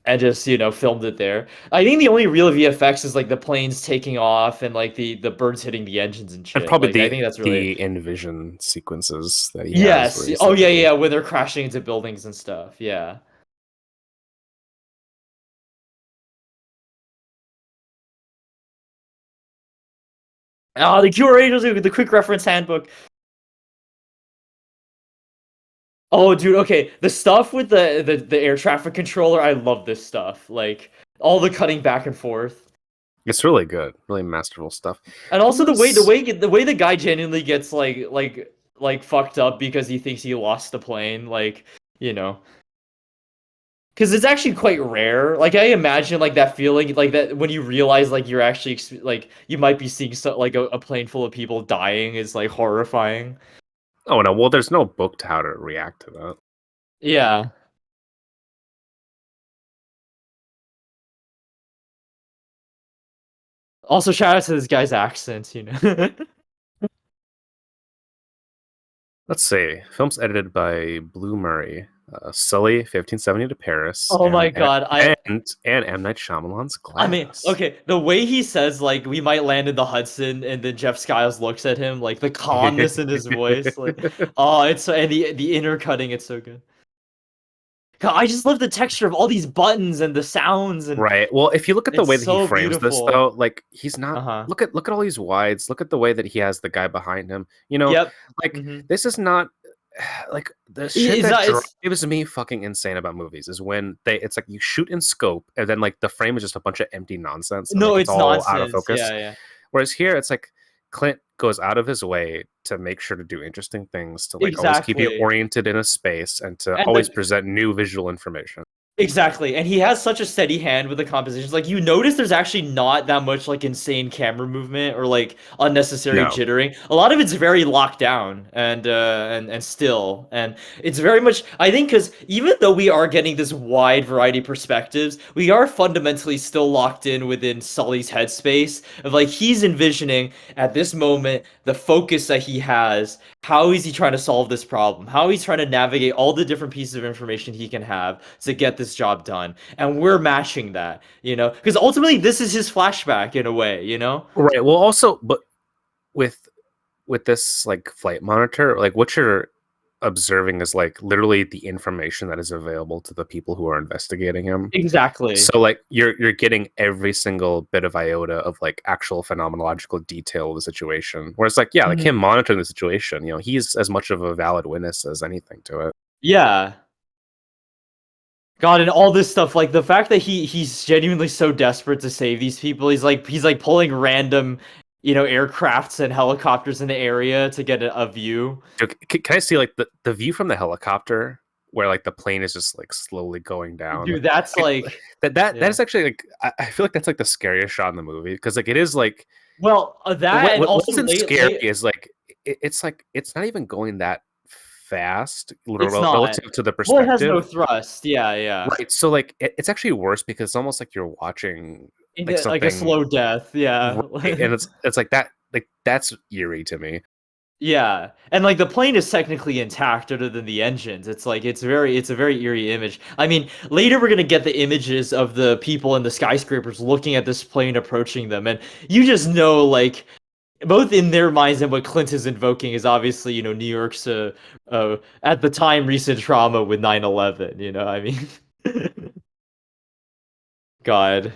and just filmed it there. I think the only real VFX is like the planes taking off and like the birds hitting the engines and And shit. probably Like I think that's really the Envision sequences that he has where yes. he's Oh like yeah, yeah. When they're crashing into buildings and stuff. Yeah. The QRA, the quick reference handbook. Oh, dude. Okay, the stuff with the air traffic controller. I love this stuff. Like all the cutting back and forth. it's really good, really masterful stuff. And Who also was the way the guy genuinely gets like fucked up because he thinks he lost the plane, like, you know. Because it's actually quite rare. Like I imagine like that feeling like that when you realize like you're actually like you might be seeing like a plane full of people dying is like horrifying. Oh no, well there's no book to how to react to that. Yeah. Also shout out to this guy's accent, you know. Let's see. Films edited by Blue Murray, Sully, 1570 to Paris, Oh my god, and M Night Shyamalan's I mean, Glass. okay, the way he says like we might land in the Hudson, and then Jeff Skiles looks at him, like the calmness in his voice, like oh, it's and the inner cutting, it's so good. God, I just love the texture of all these buttons and the sounds, and Right. Well, if you look at the it's way that he so frames this, though, beautiful. like he's not. Uh-huh. Look at all these wides. Look at the way that he has the guy behind him. Yep. Like Hmm. this is not like the shit It's that not. It's drives me fucking insane about movies is when it's like you shoot in scope and then like the frame is just a bunch of empty nonsense and no, like it's it's all out of nonsense. focus. Yeah, yeah. Whereas here, it's like Clint goes out of his way to make sure to do interesting things, to like always keep you Exactly. oriented in a space, and to And always the present new visual information. Exactly, and he has such a steady hand with the compositions. Like you notice, there's actually not that much like insane camera movement or like unnecessary No, jittering. A lot of it's very locked down and still, and it's very much. I think because even though we are getting this wide variety of perspectives, we are fundamentally still locked in within Sully's headspace of like he's envisioning at this moment the focus that he has. How is he trying to solve this problem? How he's trying to navigate all the different pieces of information he can have to get this job done. And we're matching that, because ultimately this is his flashback in a way, right. Well, also, but with this like flight monitor, like what you're observing is like literally the information that is available to the people who are investigating him. Exactly. So like you're getting every single bit of iota of like actual phenomenological detail of the situation. Whereas like yeah, like Mhm. him monitoring the situation, he's as much of a valid witness as anything to it. Yeah. God, and all this stuff, like the fact that he's genuinely so desperate to save these people, he's like pulling random, aircrafts and helicopters in the area to get a view. Dude, can I see like the view from the helicopter where like the plane is just like slowly going down? Dude, that's Like, like, that yeah. is actually like I feel like that's like the scariest shot in the movie because like it is like Well, that and what also isn't scary late, is like it's like it's not even going that fast it's not. relative to the Well, it has perspective. no thrust. Yeah, yeah. Right. So like it's actually worse because it's almost like you're watching like Like a something slow death. Yeah. right, and it's like that like that's eerie to me. Yeah, and like the plane is technically intact other than the engines. It's like it's a very eerie image. I mean, later we're gonna get the images of the people in the skyscrapers looking at this plane approaching them, and you just know like both in their minds and what Clint is invoking is obviously New York's at the time recent trauma with 9/11. I mean, God,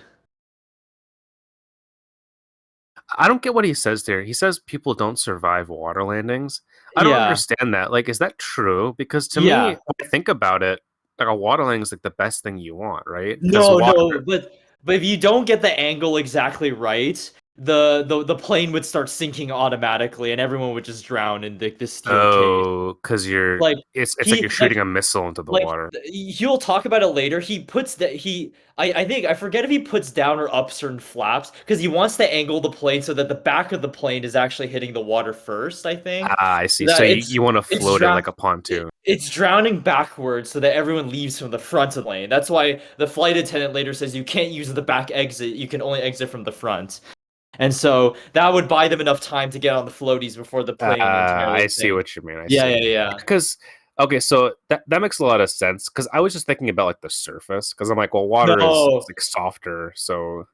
I don't get what he says there. He says people don't survive water landings. I don't yeah, understand that. Like, is that true? Because to me, yeah. when I think about it, like a water landing is like the best thing you want, right? Because No, water, no, but if you don't get the angle exactly right, the plane would start sinking automatically, and everyone would just drown in the steel cage. oh, because you're, Like it's like you're he like shooting a missile into the like water. he'll talk about it later. He puts that he I think I forget if he puts down or up certain flaps because he wants to angle the plane so that the back of the plane is actually hitting the water first. I think Ah, I see. that So you want to it's float it like a it, pontoon. it's drowning backwards so that everyone leaves from the front of the lane. That's why the flight attendant later says you can't use the back exit. You can only exit from the front. And so that would buy them enough time to get on the floaties before the plane entirely I see sinks. what you mean. I Yeah, see. yeah, yeah. Because Okay, so that makes a lot of sense because I was just thinking about like the surface because I'm like, well, water is No, like softer, so.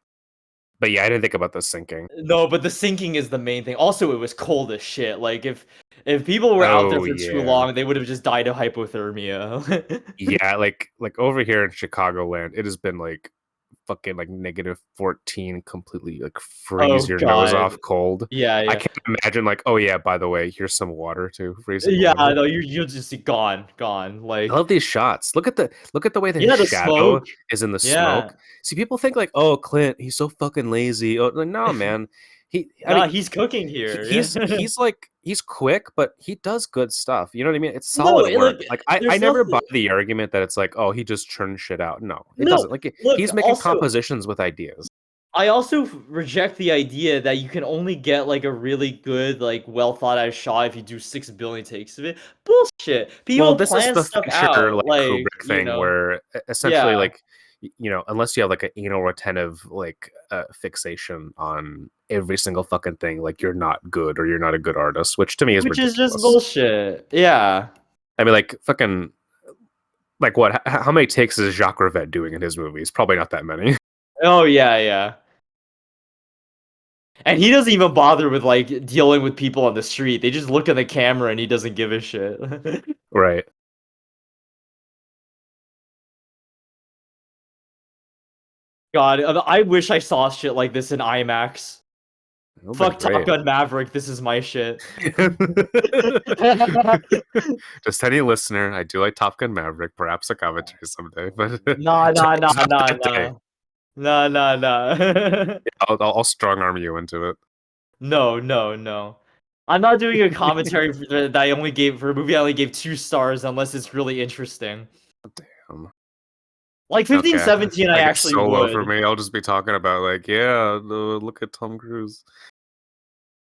But yeah, I didn't think about the sinking. no, but the sinking is the main thing. Also, it was cold as shit. Like if people were out there Oh for too yeah, long, they would have just died of hypothermia. yeah. Like over here in Chicagoland, it has been like fucking like -14, completely like freeze Oh your nose God. off cold. Yeah, I yeah. can't imagine like, oh yeah, by the way, here's some water too, freezing Yeah, water. no, you'll just see gone, gone. I Like, love these shots. Look at the way that his yeah, the shadow smoke. is in the Yeah. smoke. See, people think like, oh, Clint, he's so fucking lazy. Oh, like, no, man. I Nah, mean, he's cooking here. Yeah. he's like he's quick, but he does good stuff. You know what I mean? It's No, solid look, work. Like I there's never buy nothing. the argument that it's like, oh, he just churns shit out. No, it No, doesn't. Like look. he's making Also, compositions with ideas. I also reject the idea that you can only get like a really good, like well thought out shot if you do 6 billion takes of it. Bullshit. Well, People this is plan the stuff Fincher out, like like Kubrick thing where essentially yeah, like unless you have like an anal retentive like fixation on every single fucking thing, like you're not good or you're not a good artist, which to me is which is just ridiculous. bullshit. Yeah. I mean, like fucking like what? How many takes is Jacques Rivette doing in his movies? Probably not that many. Oh yeah, yeah. And he doesn't even bother with like dealing with people on the street. They just look at the camera and he doesn't give a shit. Right. God, I wish I saw shit like this in IMAX. It would have been Fuck Top great. Gun Maverick, this is my shit. Just any listener, I do like Top Gun Maverick, perhaps a commentary someday, but Nah, nah, nah, it's not nah, that day. nah. Nah, nah, nah. I'll strong arm you into it. No, no, no. I'm not doing a commentary that I only gave for a movie I only gave 2 stars unless it's really interesting. Like Okay, 1517 I I guess actually Solo for would. me. I'll just be talking about like, yeah, look at Tom Cruise.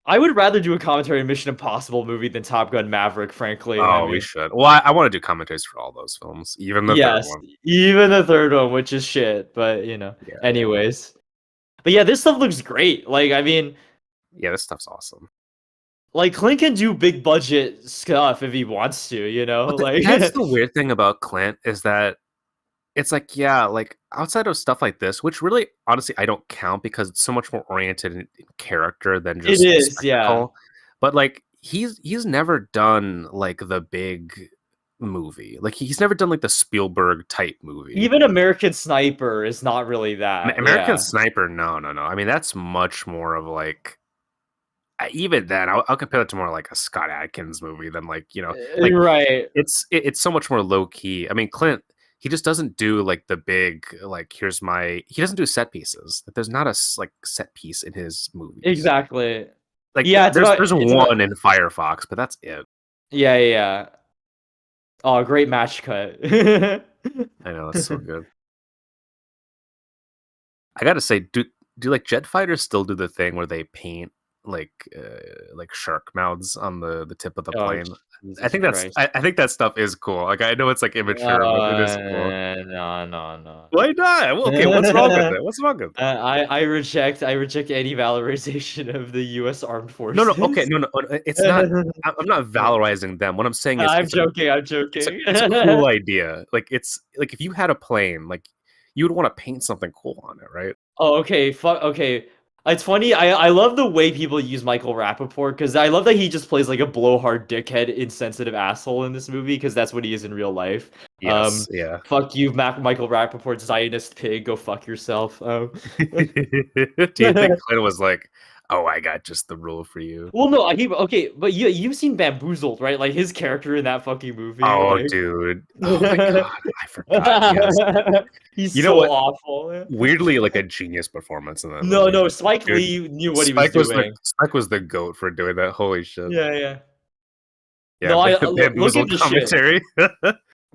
I would rather do a commentary on Mission Impossible movie than Top Gun Maverick, frankly. I Oh, we mean, should. Well, I want to do commentaries for all those films, even the third yes, one. even the third one, which is shit, but Yeah, yeah, anyways. But yeah, this stuff looks great. Like, I mean, yeah. This stuff's awesome. like Clint can do big budget stuff if he wants to, But like that's the weird thing about Clint is that it's like, yeah, like outside of stuff like this, which really, honestly, I don't count because it's so much more oriented in character than it just is, yeah. spectacle. But like, he's never done like the big movie. Like he's never done like the Spielberg type movie. Even American Sniper is not really that. American Yeah. Sniper, no, no, no. I mean, that's much more of like even then, I'll compare it to more like a Scott Adkins movie than like like Right. it's so much more low key. I mean, Clint, he just doesn't do like the big like here's my he doesn't do set pieces. Like, there's not a like set piece in his movies. Exactly. Like Yeah, there's it's about one in Firefox, but that's it. yeah, yeah, yeah. Oh, great match cut. I know it's so good. I gotta say, do like jet fighters still do the thing where they paint like shark mouths on the tip of the Oh, plane? I Jesus think that's Christ. I think that stuff is cool. Like I know it's like immature, but it is cool. No, no, no. Why not? Well, okay, what's wrong with it? What's wrong with it? I reject any valorization of the U.S. Armed No, no, okay, Forces. no, it's not. I'm not valorizing them. What I'm saying is, I'm joking. I'm it's a joking. it's a cool idea. Like it's like if you had a plane, like you would want to paint something cool on it, right? Oh, okay. Fuck. Okay. It's funny. I love the way people use Michael Rappaport because I love that he just plays like a blowhard dickhead, insensitive asshole in this movie because that's what he is in real life. Yes, yeah. Fuck you, Michael Rappaport, Zionist pig. Go fuck yourself. Do you think Clint was like, "Oh, I got just the rule for you"? Well, no, okay, but you've seen Bamboozled, right? Like his character in that fucking movie, Oh, like dude. Oh my god, I forgot. Yes. he's You know so what? awful. Weirdly, like a genius performance in that No, movie. no, Spike Dude, Lee knew what he was doing. Spike was the goat for doing that. Holy shit. Yeah, yeah. Yeah, No, I look at bamboozled this shit. commentary.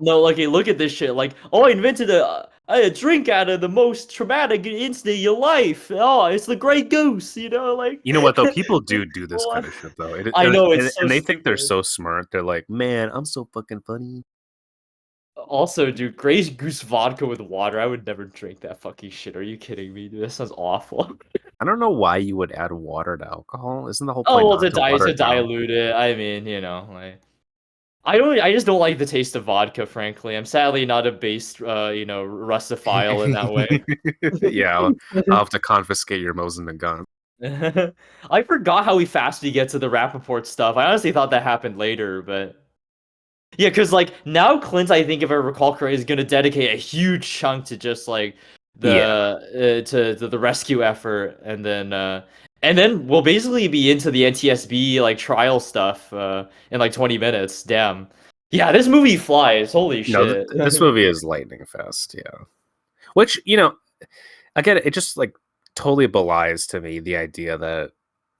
No, okay, look at this shit. Like, oh, I invented a drink out of the most traumatic incident in your life. Oh, it's the Grey Goose, like. You know what though? People do this What? kind of shit though, I know it's so and they think they're stupid. so smart. They're like, "Man, I'm so fucking funny." Also, dude, Grey Goose vodka with water. I would never drink that fucking shit. Are you kidding me? Dude, that sounds awful. I don't know why you would add water to alcohol. Isn't the whole Oh, point well, not to water to it down? dilute it. I mean, like. I just don't like the taste of vodka, frankly. I'm sadly not a based, Russophile in that way. Yeah, I'll have to confiscate your Mosin and gun. I forgot how fast we get to the Rappaport stuff. I honestly thought that happened later, but yeah, because like now Clint, I think if I recall correctly, is going to dedicate a huge chunk to just like Yeah. to the rescue effort, and then we'll basically be into the NTSB like trial stuff in like 20 minutes. Damn. Yeah, this movie flies. Holy No, shit. this movie is lightning fast. Yeah. Which, again, it just like totally belies to me the idea that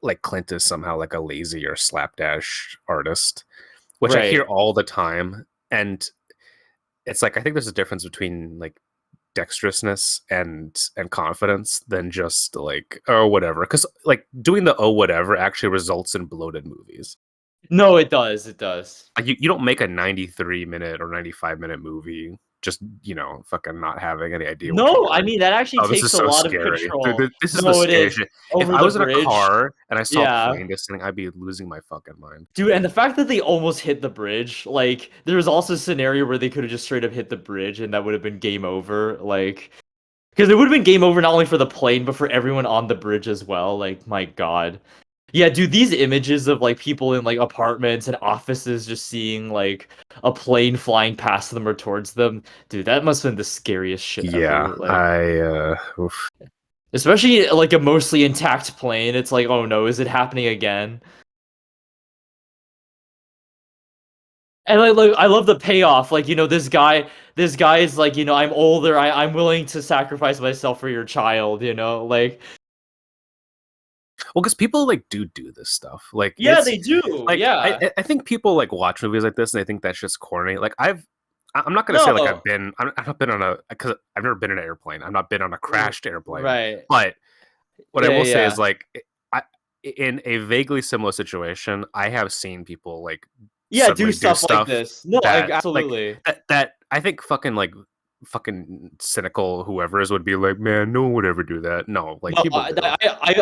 like Clint is somehow like a lazy or slapdash artist, which I hear Right. all the time. And it's like I think there's a difference between like dexterousness and confidence than just like oh whatever. Because like doing the oh whatever actually results in bloated movies. No, it does. It does. Like you don't make a 93-minute or 95-minute movie just fucking not having any idea what you're No, I doing. mean that actually Oh, this takes is a so lot of scary. control. This is the No, it scariest is. shit. If Over I the was in a bridge. car and I saw a Yeah. plane descending, I'd be losing my fucking mind. Dude, and the fact that they almost hit the bridge, like there was also a scenario where they could have just straight up hit the bridge and that would have been game over. Like, because it would have been game over not only for the plane, but for everyone on the bridge as well. Like, my God. Yeah, dude, these images of like people in like apartments and offices just seeing like a plane flying past them or towards them, dude, that must have been the scariest shit Yeah, ever. Like, oof. especially like a mostly intact plane. It's like, oh no, is it happening again? And like I love the payoff. Like, this guy is like, I'm older. I'm willing to sacrifice myself for your child, Like, Well, because people like do this stuff. Like yeah, it's they do. like I Yeah. I I think people like watch movies like this and they think that's just corny. Like I'm not gonna say like No. I've not been on a because I've never been in an airplane. I've not been on a crashed airplane. Right. But what I Yeah, will say is yeah. like I in a vaguely similar situation, I have seen people like Yeah, do suddenly do stuff like stuff this. No, like that like absolutely. that I think fucking cynical whoever is would be like, man, no one would ever do that. No, like No, people do.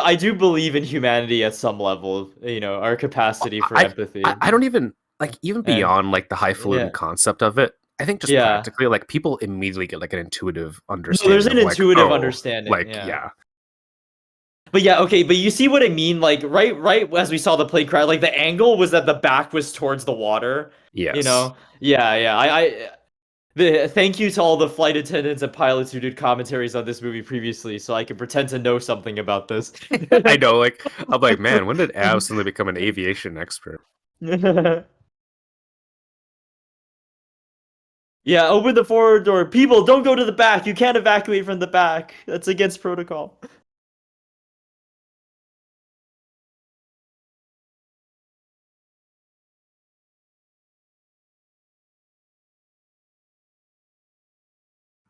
I do believe in humanity at some level, our capacity for empathy. I don't even like even And beyond like the highfalutin yeah. concept of it. I think just Yeah. practically, like people immediately get like an intuitive No, there's understanding an of like, intuitive oh, understanding. like Yeah. yeah, But yeah, okay, but you see what I mean? Like right as we saw the plane crash, like the angle was that the back was towards the water, you yes. know? Yeah, yeah. Thank you to all the flight attendants and pilots who did commentaries on this movie previously, so I can pretend to know something about this. I know, like I'm like, man, when did Av suddenly become an aviation expert? Yeah, open the forward door. People, don't go to the back. You can't evacuate from the back. That's against protocol.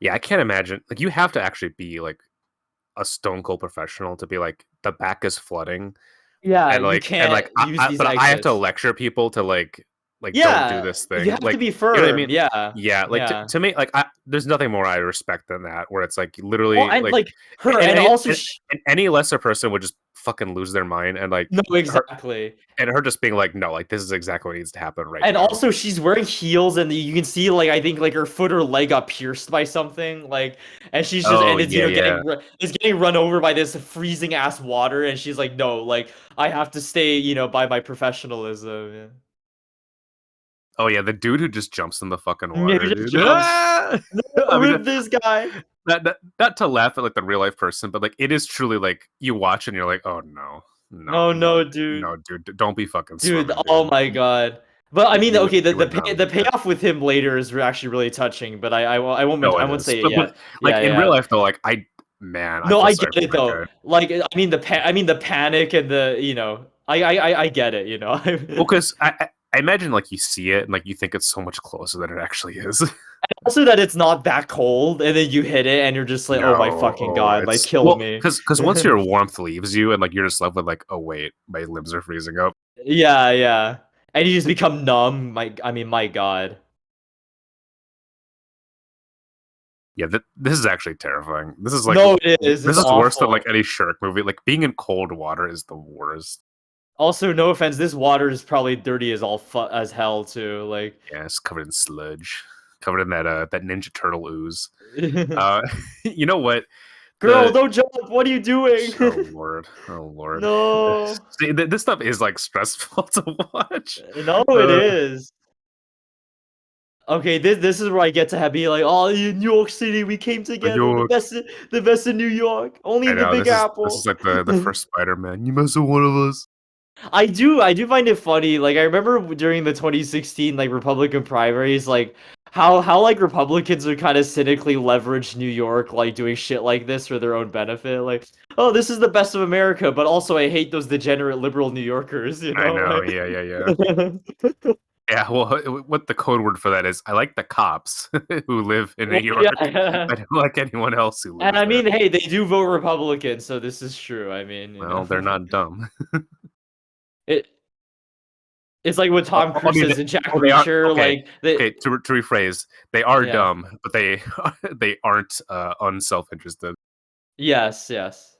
Yeah, I can't imagine. Like, you have to actually be like a stone cold professional to be like the back is flooding Yeah, and you like can't use these but I have to exits. lecture people to like don't do Yeah, this you thing. have to Like, be you know what I firm. mean? Yeah, Yeah, like yeah. to me, like there's nothing more I respect than that. Where it's like Well, literally and like like her, and and any also, and any lesser person would just fucking lose their mind and like no, her exactly. and her just being like, no, like this is exactly what needs to happen right And now. also, she's wearing heels, and you can see, like, I think, like her foot or leg got pierced by something, like, and she's just, Oh and it's, yeah, yeah. it's getting run over by this freezing ass water, and she's like, no, like, I have to stay, by my professionalism. Oh yeah, the dude who just jumps in the fucking Yeah, he water, just dude. jumps. Ah! No, I mean, rip this guy. not to laugh at like the real life person, but like it is truly like you watch and you're like, oh no, no, Oh no, no, dude. no, dude, don't be fucking Dude, swimming, oh dude. my God. But I mean, okay, You would not the make it. payoff with him later is actually really touching. But No, I it won't is. say it But yet. like Yeah, in real yeah. life though, like I No, feel I sorry get for it that though. guy. Like, I mean the panic and the I get it. Well, because I imagine like you see it and like you think it's so much closer than it actually is. Also that it's not that cold, and then you hit it, and you're just like, oh my No, fucking oh, God, like it's kill well, me. because once your warmth leaves you and like you're just left with like, oh wait, my limbs are freezing up. Yeah, yeah. And you just become numb. I mean, my God. Yeah, this is actually terrifying. This is like No, it is. this It's is worse than like awful. any shark movie. Like being in cold water is the worst. Also, no offense, this water is probably dirty as as hell too. Like, Yeah, it's covered in sludge, covered in that Ninja Turtle ooze. Uh, you know what? girl, The don't jump. What are you doing? oh lord, No, See, this stuff is like stressful to watch. no, it Uh, is. Okay, this is where I get to be like, oh, in New York City, we came New together, York. the best in New York, only I in the know Big this is Apple. like the first Spider-Man. You mess with one of us. I do find it funny. Like I remember during the 2016 like Republican primaries, like how like Republicans would kind of cynically leverage New York like doing shit like this for their own benefit. Like, oh, this is the best of America, but also I hate those degenerate liberal New Yorkers, you I know? know. Like Yeah, yeah, yeah. Yeah, well, what the code word for that is, I like the cops who live in New well, yeah. York. I don't like anyone else who And lives I there. mean, hey, they do vote Republican, so this is true. I mean, you know. Well, they're not dumb. It it's like what Tom I Cruise mean, says in Jack they are Reacher, okay. like they Okay, to rephrase, they are yeah. dumb, but they they aren't unself-interested. Yes, yes.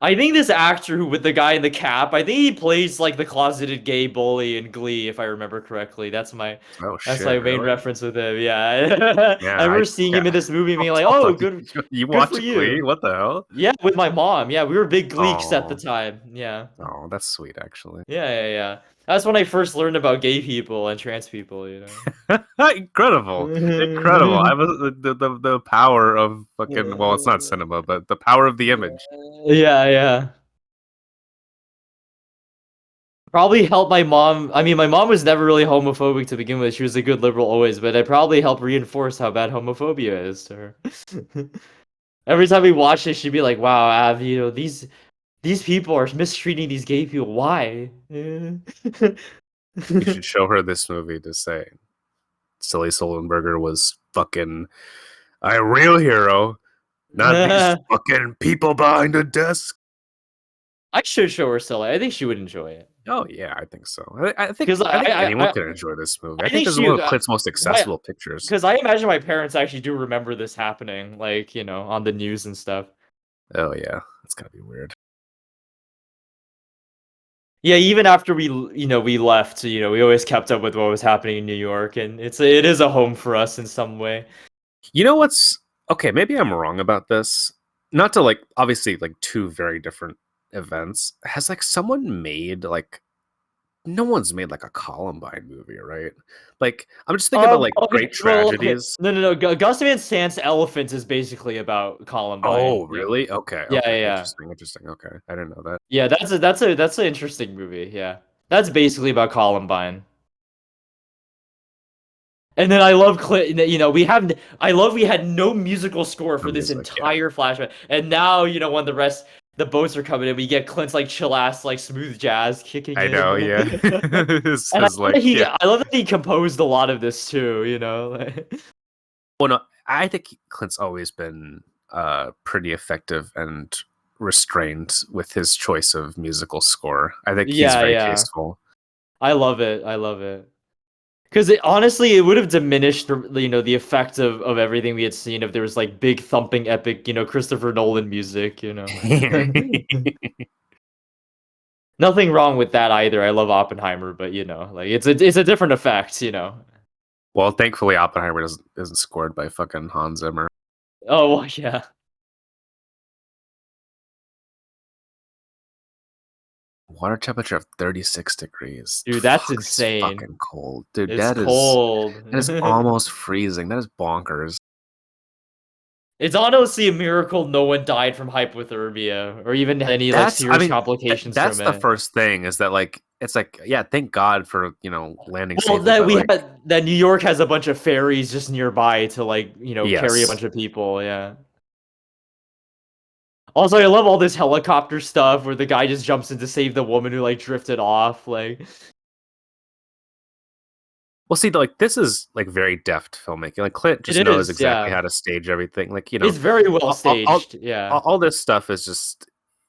I think this actor who with the guy in the cap, I think he plays like the closeted gay bully in Glee, if I remember correctly. Oh That's shit, my main really? reference with him. Yeah. Yeah, I I remember seeing him yeah. in this movie and being like, Hold "Oh, on. You good for watch Glee? you." What the hell? Yeah, with my mom. Yeah, we were big Gleeks at the Oh, time. Yeah. oh, that's sweet, actually. Yeah. That's when I first learned about gay people and trans people, you Incredible, incredible. I know. was the power of fucking. Well, it's not cinema, but the power of the image. Yeah. Probably helped my mom. I mean, my mom was never really homophobic to begin with. She was a good liberal always, but it probably helped reinforce how bad homophobia is to her. Every time we watched it, she'd be like, "Wow, Av, you know these people are mistreating these gay people. Why?" You should show her this movie to say Silly Sullenberger was fucking a real hero, not these fucking people behind a desk. I should show her Sully. I think she would enjoy it Oh yeah, I think so. because I think anyone can enjoy this movie. I I think think this is she one of Clint's most my accessible pictures. because I imagine my parents actually do remember this happening, like on the news and stuff. Oh yeah, that's gotta be weird. Yeah, even after we left, we always kept up with what was happening in New York, and it is a home for us in some way. You know what's okay? Maybe I'm wrong about this. Not to like obviously like two very different events. Has like someone made like no one's made like a Columbine movie, right? Like I'm just thinking about like Okay, great well, okay, tragedies. no. Gus Van Sant's Elephant is basically about Columbine. Oh, Yeah, really? Okay, yeah, okay. yeah, Interesting, interesting. Okay. I didn't know that. yeah. That's an interesting movie. Yeah, that's basically about Columbine. And then I love Clint. I love we had no musical score No for this music. Yeah. entire flashback, and now when the boats are coming in, we get Clint's like chill ass like smooth jazz kicking I know, in. yeah. This And is like yeah. I love that he composed a lot of this too. Well, no, I think Clint's always been pretty effective and restrained with his choice of musical score. I think he's very Yeah. tasteful. I love it. I love it. Because honestly, it would have diminished, the effect of everything we had seen if there was like big thumping, epic, Christopher Nolan music. Nothing wrong with that either. I love Oppenheimer, but like it's a different effect. Well, thankfully, Oppenheimer isn't scored by fucking Hans Zimmer. Oh well, yeah, Water temperature of 36 degrees. dude, that's Fuck, it's insane. fucking cold, dude. It's cold. That is almost freezing. That is bonkers. It's honestly a miracle no one died from hypothermia or even any like I serious mean, complications that's from the it. first thing is that like it's like yeah, thank God for landing Well, safely, but like that New York has a bunch of ferries just nearby to like carry a yes, bunch of people. Yeah. Also, I love all this helicopter stuff where the guy just jumps in to save the woman who like drifted off. Like, well, see, like this is like very deft filmmaking. Like Clint just it knows is, exactly yeah. how to stage everything. Like It's very well all, all, all, staged. Yeah. all this stuff is just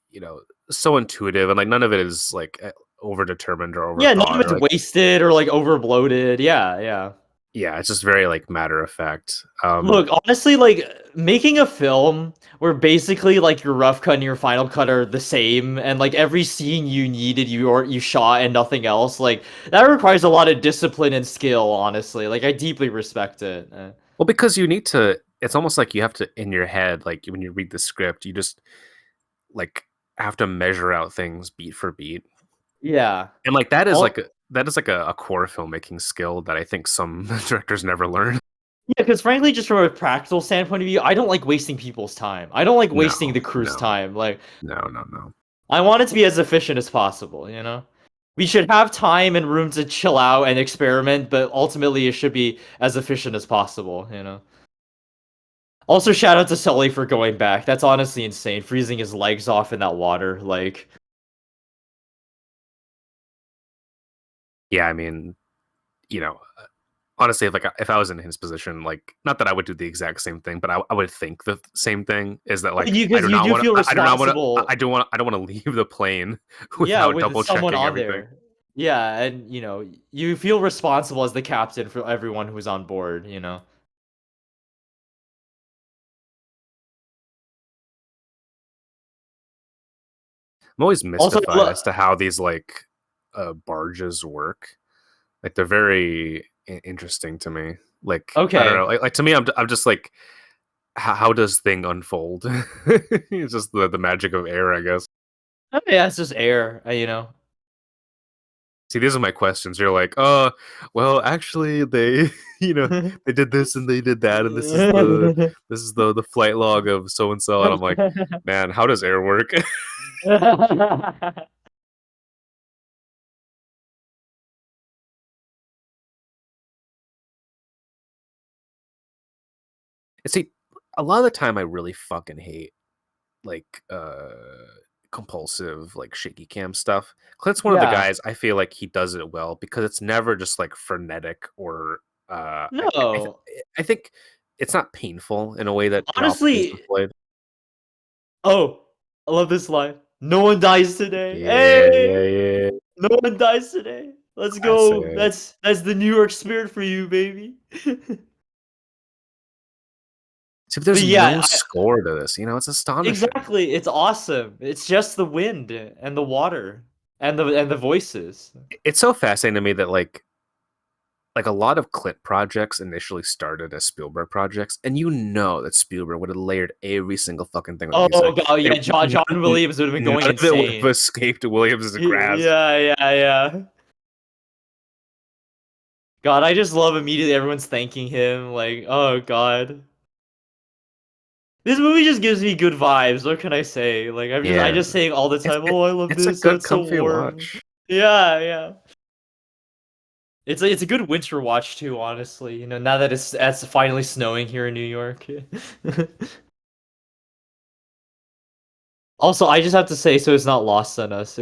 you know so intuitive, and like none of it is like over determined or Yeah, none overthought of or it's like wasted or like over bloated. Yeah. Yeah, it's just very like matter of fact. Look, honestly, like making a film where basically like your rough cut and your final cut are the same, and like every scene you needed you shot and nothing else, like that requires a lot of discipline and skill. Honestly, like I deeply respect it. Well, because you need to. It's almost like you have to in your head, like when you read the script, you just like have to measure out things beat for beat, Yeah. and like that is like All a core filmmaking skill that I think some directors never learn. Yeah, because frankly, just from a practical standpoint of view, I don't like wasting people's time. I don't like No, wasting the crew's no, time. Like, no. I want it to be as efficient as possible, you know? We should have time and room to chill out and experiment, but ultimately it should be as efficient as possible, you know? Also, shout out to Sully for going back. That's honestly insane. Freezing his legs off in that water. Like, Yeah, I mean, you know, honestly, like if I was in his position, like not that I would do the exact same thing, but I would think the same thing is that well, like you because you do feel I do not want to responsible. I don't want to leave the plane Yeah, without with double someone checking on everything. there. Yeah, and you feel responsible as the captain for everyone who's on board, you know? I'm always Also, mystified as to how these like barges work. Like they're very interesting to me. Like I don't know, okay. like to me, I'm just like, how does thing unfold? It's just the magic of air, I guess. I mean, that's just air, you know? See, these are my questions. You're like, oh, well, actually, they, you know, they did this and they did that, and this is the flight log of so and so, and I'm like, man, how does air work? And see, a lot of the time, I really fucking hate like compulsive like shaky cam stuff. Clint's one of the Yeah. guys I feel like he does it well because it's never just like frenetic or No. I think it's not painful in a way that dropped is Honestly, displayed. oh, I love this line. No one dies today. Yeah, yeah, Hey, yeah. no one dies today. Let's go. Classic. That's the New York spirit for you, baby. See, but But there's yeah, no score to this. You know, it's astonishing. exactly. It's awesome. It's just the wind and the water and the voices. It's so fascinating to me that like a lot of Clint projects initially started as Spielberg projects, and you know that Spielberg would have layered every single fucking thing with Oh music, god, and yeah, John Williams would have been none going of it would have insane. escaped Williams' grasp. Yeah, yeah, yeah. God, I just love immediately everyone's thanking him. Like, oh god. This movie just gives me good vibes. What can I say? Like I Yeah, just saying all the time, it, "Oh, I love it's a this. Oh, good, it's so comfy warm." watch. Yeah, yeah. It's a good winter watch too, honestly. Now that it's finally snowing here in New York. Also, I just have to say, so it's not lost on us.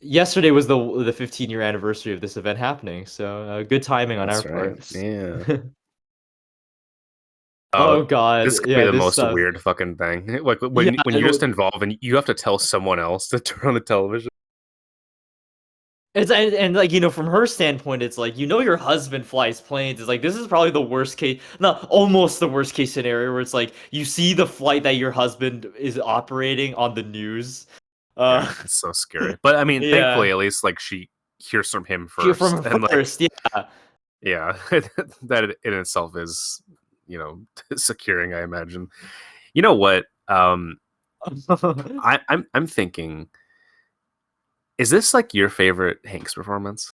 Yesterday was the 15-year anniversary of this event happening, so good timing on our That's right. part. Yeah. Oh This God, could be yeah, the this most stuff. weird fucking thing. Like Yeah, when you're just involved and you have to tell someone else to turn on the television. and like from her standpoint, it's like your husband flies planes. It's like this is probably the worst case, not almost the worst case scenario where it's like you see the flight that your husband is operating on the news. Yeah, Uh, it's so scary. But I mean, thankfully, yeah, at least like she hears from him Hear first, from and like, first, yeah. yeah, that in itself is, you know, securing. I imagine. You know what? I'm thinking, is this like your favorite Hanks performance?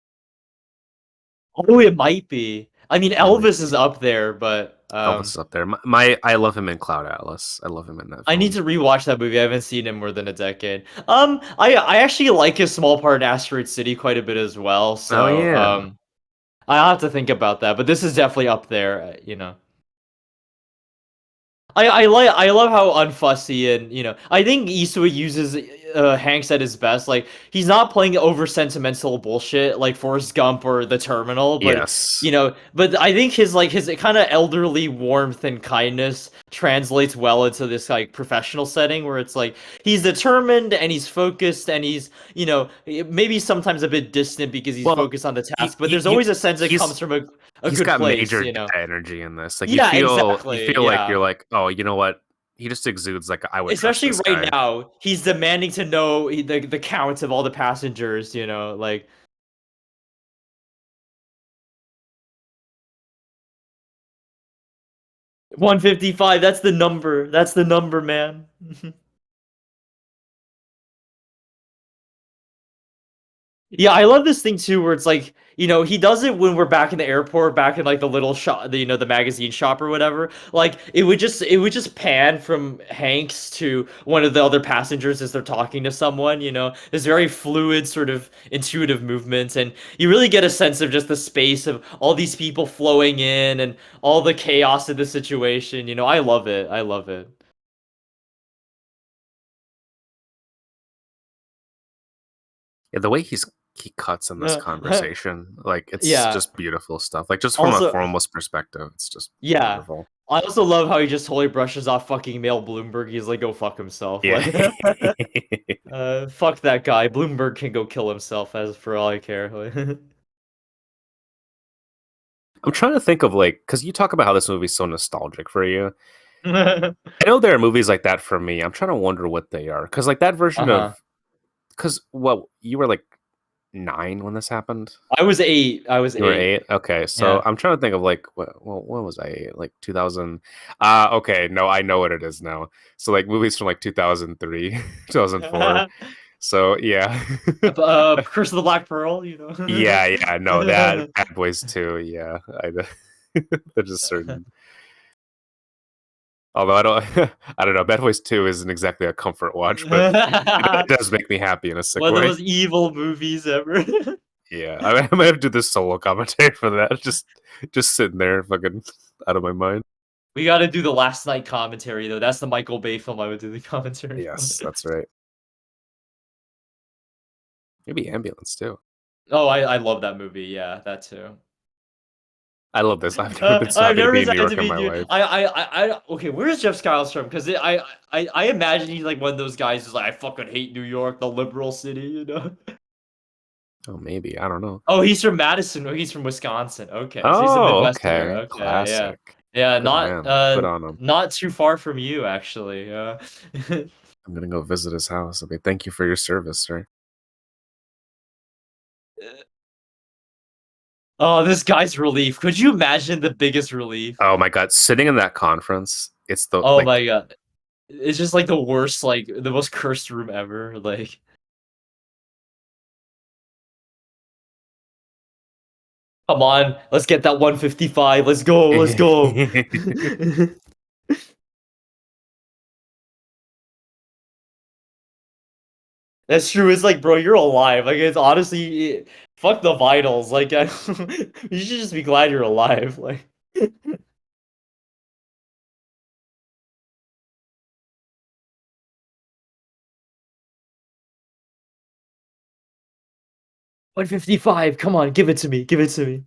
Oh, it might be. I mean, It might Elvis is be. up there, but Elvis is up there. My I love him in Cloud Atlas. I love him in that I need film. to rewatch that movie. I haven't seen it in more than a decade. I actually like his small part in Asteroid City quite a bit as well. Oh So, yeah. I'll have to think about that. But this is definitely up there. I love how unfussy and I think Eastwood uses Hanks at his best. Like he's not playing over sentimental bullshit like Forrest Gump or The Terminal, but Yes. you know, but I think his kind of elderly warmth and kindness translates well into this like professional setting where it's like he's determined and he's focused and he's, you know, maybe sometimes a bit distant because he's Well, focused on the he, task, but he, there's he always a sense it he's comes from a he's good got place, major you know. dad energy in this. Like Yeah, you exactly. feel like Yeah. you're like, oh, you know what? He just exudes like I would trust Especially this right guy. now, he's demanding to know the counts of all the passengers, you know, like 155, that's the number. That's the number, man. Yeah, I love this thing too, where it's like, you know, he does it when we're back in the airport, back in like the little shop, you know, the magazine shop or whatever. Like, it would just pan from Hanks to one of the other passengers as they're talking to someone. You know, this very fluid, sort of intuitive movements, and you really get a sense of just the space of all these people flowing in and all the chaos of the situation. You know, I love it. I love it. Yeah, the way he cuts in this conversation, like it's Yeah. just beautiful stuff. Like just from a Also, foremost perspective, it's just yeah. wonderful. I also love how he just totally brushes off fucking Mail Bloomberg. He's like, go fuck himself. Yeah. Like, fuck that guy. Bloomberg can go kill himself as for all I care. I'm trying to think of like because you talk about how this movie's so nostalgic for you. I know there are movies like that for me. I'm trying to wonder what they are because like that version Uh-huh. of because well you were like 9 when this happened. I was 8. I was You were 8. 8? Okay, so Yeah. I'm trying to think of, like, what was I 8? Like, 2000 okay, no, I know what it is now. So, like, movies from, like, 2003, 2004. So, yeah. Curse of the Black Pearl, you Yeah, yeah, no, that know. Bad Boys too, yeah. There's just certain although I don't I don't know, Bad Boys 2 isn't exactly a comfort watch, but it does make me happy in a sick One of the way. most evil movies ever. Yeah, I might have to do this solo commentary for that, just sitting there fucking out of my mind. We got to do the last night commentary though. That's the Michael Bay film I would do the commentary for. Yes, that's right. Maybe Ambulance too. Oh, I love that movie. Yeah, that too. I love this. I've never been so I've happy to never be been in New sad to York in be my dude. life. Okay, where's Jeff Skiles from? Because I imagine he's like one of those guys who's like, I fucking hate New York, the liberal city, you know? Oh, maybe. I don't know. Oh, he's from Madison. Oh, he's from Wisconsin. Okay, so he's a Oh, Midwesterner. okay. Okay, yeah, Classic. yeah, Good man. Good on him. not too far from you actually. I'm gonna go visit his house. Okay, thank you for your service, sir. Oh, this guy's relief. Could you imagine the biggest relief? Oh my god, sitting in that conference, it's the Oh like my god. It's just like the worst, like the most cursed room ever. Like, come on, let's get that 155. Let's go, let's go. That's true. It's like, bro, you're alive. Like, it's honestly, fuck the vitals. Like, you should just be glad you're alive. Like, 155. Come on, give it to me. Give it to me.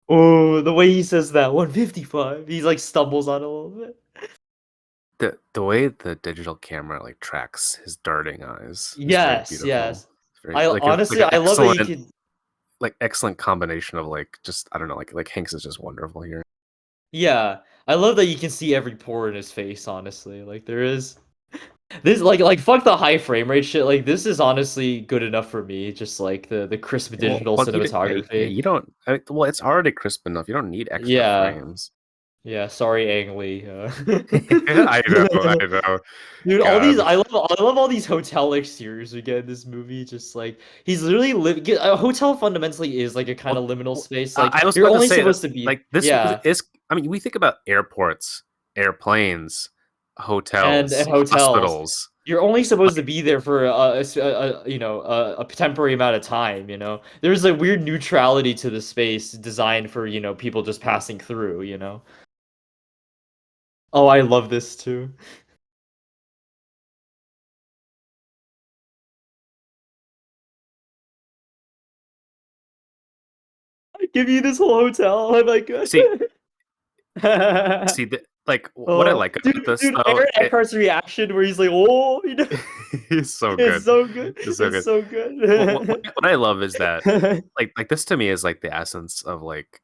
Oh, the way he says that 155. He's like stumbles on it a little bit. the way the digital camera like tracks his darting eyes is very Yes, beautiful. yes. It's very I like honestly, an I love that you could. excellent combination of like just I don't know, like Hanks is just wonderful here. Yeah, I love that you can see every pore in his face. Honestly, like there is this, fuck the high frame rate shit. Like this is honestly good enough for me. Just like the crisp digital Yeah, cinematography. you don't. Well, it's already crisp enough. You don't need extra Yeah, frames. yeah. Sorry, Ang Lee. I know, I know. Dude, God. I love all these hotel exteriors we get in this movie. Just like he's literally a hotel fundamentally is like a kind Well, of liminal well, space. I Like was you're about to only say that, supposed to be, like, this yeah, is. I mean, we think about airports, airplanes, and hotels, hotels. hospitals. You're only supposed to Like, be there for a temporary amount of time, There's a weird neutrality to the space designed for, people just passing through. Oh, I love this too. I give you this whole hotel. Oh my god. see, see that like what I Oh, like about this dude, though, Aaron Eckhart's reaction where he's like, "Oh," it's so it's good. so good. It's so It's good. so What, what, good. what I love is that like this to me is like the essence of like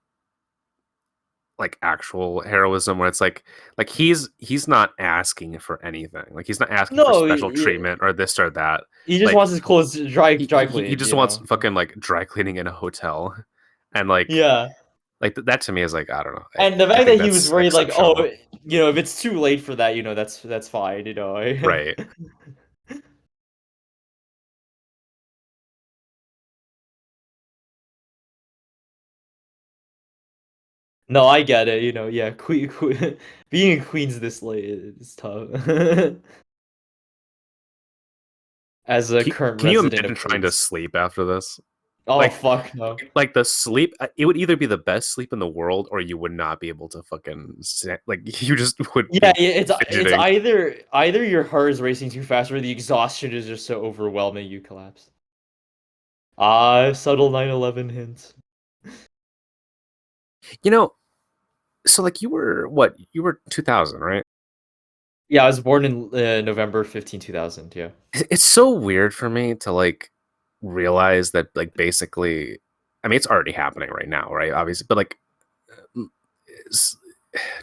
actual heroism where it's like he's not asking for anything. Like he's not asking for No, special treatment or this or that. he just Like wants his clothes dry he cleaned, just wants fucking like dry cleaning in a hotel. And Yeah. like that to me is like I don't know. And the I fact think that he was that's worried, like, oh, exceptional. if it's too late for that, that's fine. Right. No, I get it. Yeah, being in Queens this late is tough. As a current Can you resident of imagine trying to Queens. sleep after this? Oh Like fuck no. like the sleep it would either be the best sleep in the world or you would not be able to fucking like you just would Yeah, be it's fidgeting. either your heart is racing too fast or the exhaustion is just so overwhelming you collapse. Ah, subtle 9/11 hints. You know, so like you were what? You were 2000, right? Yeah, I was born in November 15, 2000. Yeah. It's so weird for me to like realize that like basically I mean it's already happening right now, right? Obviously, but like m- it's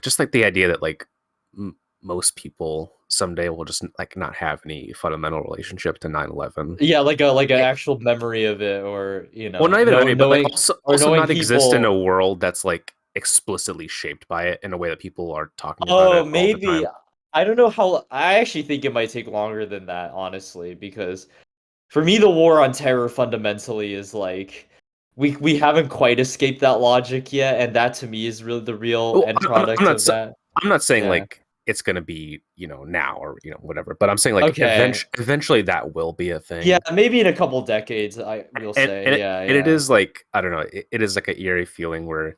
just like the idea that like most people someday will just like not have any fundamental relationship to 9/11. Yeah, like a actual memory of it, or Well, not even memory, but like knowing also knowing not exist in a people. world that's like explicitly shaped by it in a way that people are talking about Oh, it all the maybe. time. I don't know how. I actually think it might take longer than that, honestly, because for me, the war on terror fundamentally is like we haven't quite escaped that logic yet, and that to me is really the real Well, end I'm product not of that. I'm not saying Yeah. like it's gonna be now or whatever, but I'm saying like Okay. eventually that will be a Yeah, thing, maybe in a couple decades, I will and say. and it, Yeah, and it yeah. is like I don't know, it is like an eerie feeling where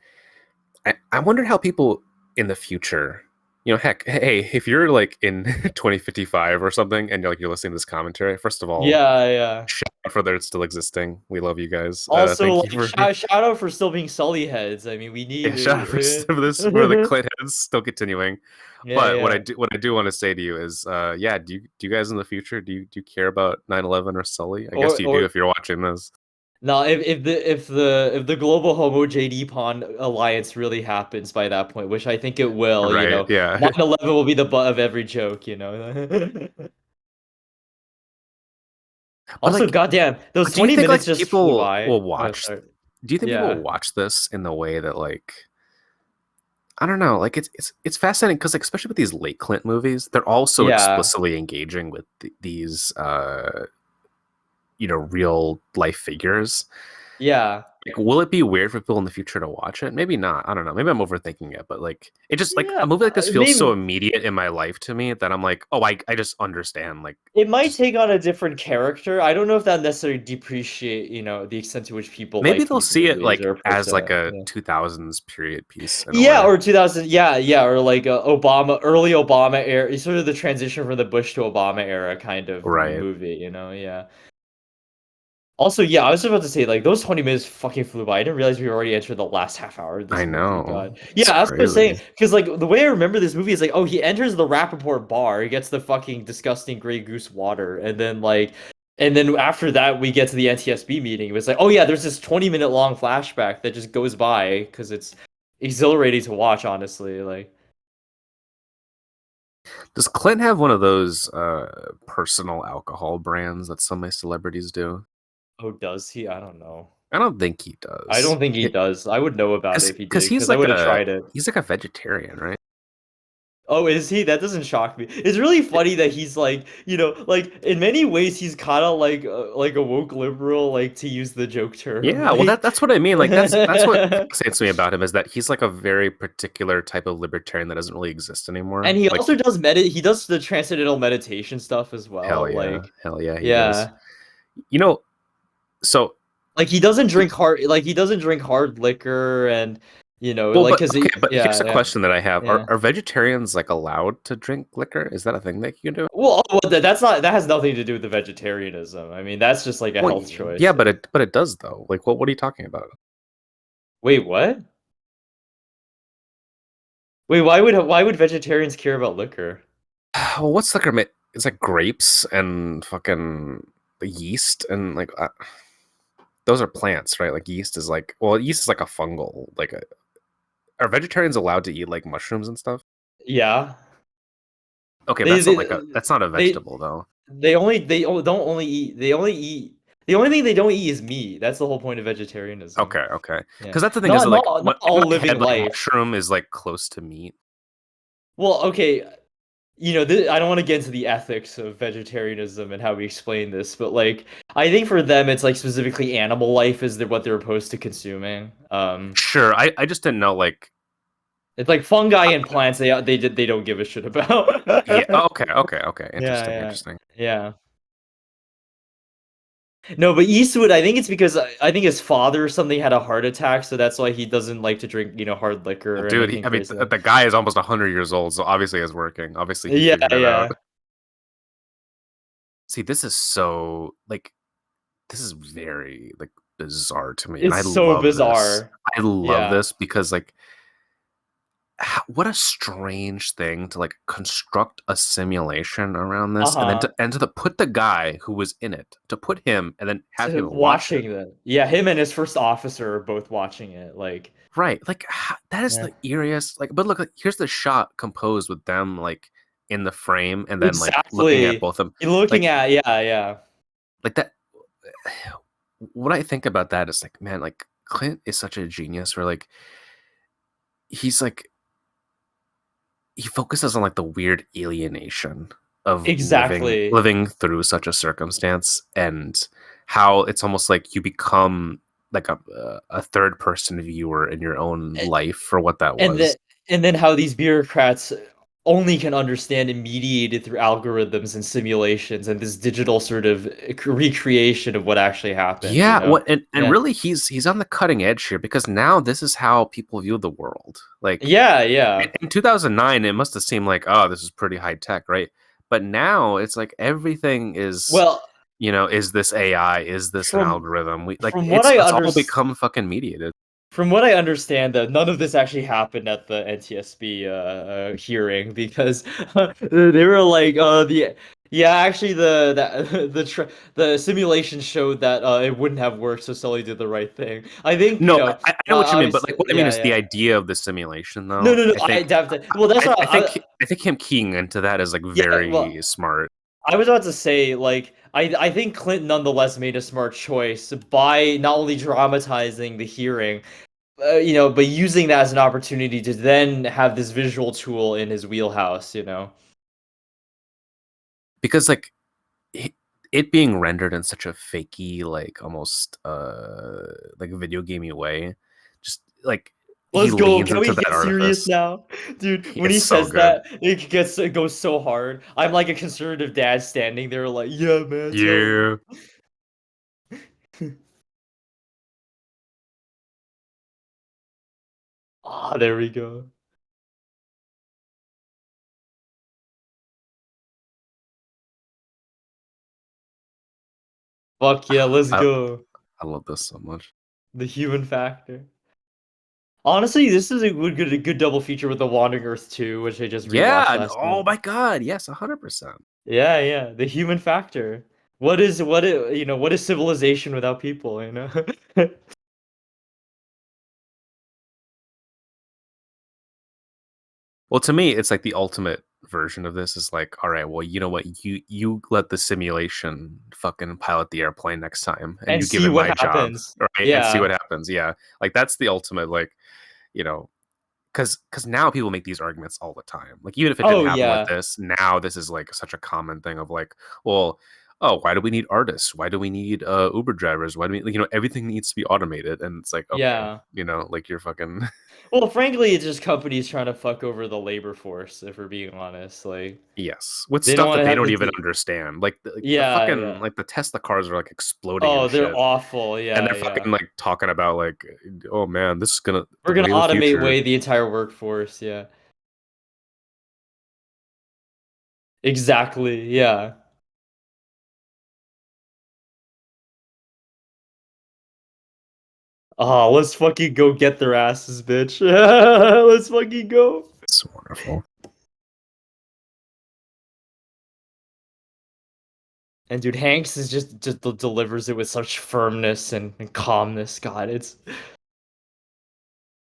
I wonder how people in the future, heck, hey, if you're like in 2055 or something, and you're listening to this commentary, first of all, Yeah, yeah. shout out for that it's still existing. We love you guys. Also, Thank you like for shout out for still being Sully heads. I mean, we yeah, need. shout out for this for the clit heads still continuing. Yeah, But yeah. what I do want to say to you is, yeah, do you guys in the future do you care about 9/11 or Sully? I guess you do Or if you're watching this. no, if the global Homo JD Pond alliance really happens by that point, which I think it will, Right? Yeah. 9/11 will be the butt of every joke. But Also, like, goddamn, those do you 20 think minutes like just flew people by. will Oh, watch? sorry. Do you think people will Yeah. watch this in the way that like I don't know, like it's fascinating because like especially with these late Clint movies, they're all so Yeah. explicitly engaging with these real life figures. Yeah. Like, will it be weird for people in the future to watch it? Maybe not. I don't know. Maybe I'm overthinking it, but like, it just like Yeah. a movie like this feels so Maybe immediate in my life to me that I'm like, oh, I just understand. Like, it might just take on a different character. I don't know if that necessarily depreciate, the extent to which people maybe like they'll these see it movies like or approach as like that. a Yeah. 2000s period piece in a Yeah, way. or 2000, yeah, yeah, or like Obama, early Obama era, sort of the transition from the Bush to Obama era kind of Right. movie. Yeah. Also, yeah, I was about to say, like, those 20 minutes fucking flew by. I didn't realize we already entered the last half hour of I this movie. know. God. It's Yeah, that's what I was saying. crazy. Because, like, the way I remember this movie is like, oh, he enters the Rappaport bar, he gets the fucking disgusting Grey Goose water, and then after that, we get to the NTSB meeting. It was like, oh, yeah, there's this 20-minute long flashback that just goes by because it's exhilarating to watch, honestly. Like, Does Clint have one of those personal alcohol brands that some of my celebrities do? oh, does he? I don't know. I don't think he I does. don't think he does. I would know about it if he Because did, because I would have tried it. he's like a vegetarian, right? Oh, is he? That doesn't shock me. It's really funny that he's like, like in many ways he's kind of like a woke liberal, like to use the joke term, Yeah, well, like. that's what I mean. Like that's what fascinates me about him is that he's like a very particular type of libertarian that doesn't really exist anymore. And he Like, also does he does the transcendental meditation stuff as well. Like, hell yeah, he does. yeah. You know, so Like he doesn't drink hard liquor and well, like but cuz okay, he but here's yeah, a yeah. question that I have: Yeah. Are vegetarians like allowed to drink liquor? Is that a thing they can do? That has nothing to do with the vegetarianism. I mean, that's just like a Well, health yeah, choice. but it does though. Like, what are you talking about? Wait, what? Wait, why would vegetarians care about liquor? Well, what's liquor made? It's like grapes and fucking yeast and like those are plants, right? Like yeast is like, well, yeast is like a fungal. Are vegetarians allowed to eat like mushrooms and stuff? Yeah. Okay, but They they that's not a they vegetable though. don't only eat they only eat the only thing they don't eat is meat. That's the whole point of vegetarianism. Okay. Yeah. Because that's the thing is that, like Not in all my living head, like life. mushroom is like close to meat. Well, okay, I don't want to get into the ethics of vegetarianism and how we explain this, but like I think for them it's like specifically animal life is what they're opposed to consuming. Sure, I just didn't know like It's like fungi uh, and plants they don't give a shit about. yeah. Oh, okay. Yeah, Interesting, yeah. interesting. Yeah. No, but Eastwood, I think it's because I think his father or something had a heart attack, so that's why he doesn't like to drink, hard liquor Well, or dude, anything I mean, crazy like. the guy is almost 100 years old, so obviously it's working. Obviously, he Yeah, figured it out. yeah. See, this is so like this is very like bizarre to me, and It's so bizarre. I love Yeah. this because like what a strange thing to like construct a simulation around this and then Uh-huh. put the guy who was in it to put him and then have him watch it. Watching them. Yeah, him and his first officer are both watching it. Like, Right, like that is yeah. the eeriest, like, but look, like, here's the shot composed with them like in the frame and then like looking at Exactly. both of them, You're looking like at, yeah, yeah. that. What I think about that is like, man, like Clint is such a genius where like he's like he focuses on like the weird alienation of Exactly. living through such a circumstance and how it's almost like you become like a third person viewer in your own life for what that and then was. and then how these bureaucrats only can understand and mediate it through algorithms and simulations and this digital sort of recreation of what actually happened, Yeah, what and Yeah. really he's on the cutting edge here because now this is how people view the world. Like Yeah, yeah. in 2009 it must have seemed like, oh, this is pretty high tech, right? But now it's like everything is, Well, is this AI, is this an from algorithm? We like from what I it's all understand become fucking mediated. From what I understand, though, none of this actually happened at the NTSB hearing because they were like, actually the simulation showed that it wouldn't have worked, so Sully did the right thing. I think No, I know what you mean, but obviously, like what I mean yeah, is the yeah. idea of the simulation No, though. no, no. I I think definitely. Well, that's not. I think him keying into that is like Yeah. Well, very smart. I was about to say, like, I think Clinton nonetheless made a smart choice by not only dramatizing the hearing, but using that as an opportunity to then have this visual tool in his wheelhouse. Because like it being rendered in such a fakey, like almost like video gamey way, just like he Let's go. leans Can into we that get serious artifice. now? Dude, when It's he so says good. that, it goes so hard. I'm like a conservative dad standing there like, yeah, man, tell me. Yeah. Ah, there we go. Fuck yeah, let's I go. I love this so much. The human factor. Honestly, this is a good double feature with the Wandering Earth 2, which I just Yeah. rewatched last Oh night. my God. Yes, 100%. Yeah, yeah, the human factor. What is civilization without people? Well, to me, it's like the ultimate version of this is like, all right, well, you know what? You let the simulation fucking pilot the airplane next time, and And you give see it what my job, happens. right? And see Yeah. what happens. Yeah, like that's the ultimate, like, you know, because now people make these arguments all the time. Like even if it didn't Oh happen with yeah. this, now this is like such a common thing of like, well, oh, why do we need artists? Why do we need Uber drivers? Why do we, everything needs to be automated? And it's like, okay, Yeah. like you're fucking Well, frankly, it's just companies trying to fuck over the labor force, if we're being honest. Like yes, with they don't stuff want that to they have don't to even do. understand. Like the Yeah, fucking yeah. like the Tesla cars are like exploding Oh, and they're shit. awful. And Yeah, they're yeah. fucking like talking about like, oh man, this is gonna the We're gonna way of the automate future. away the entire workforce. Yeah. Exactly. Yeah. Oh, let's fucking go get their asses, bitch. Let's fucking go. It's wonderful. And dude, Hanks is just delivers it with such firmness and calmness. God, it's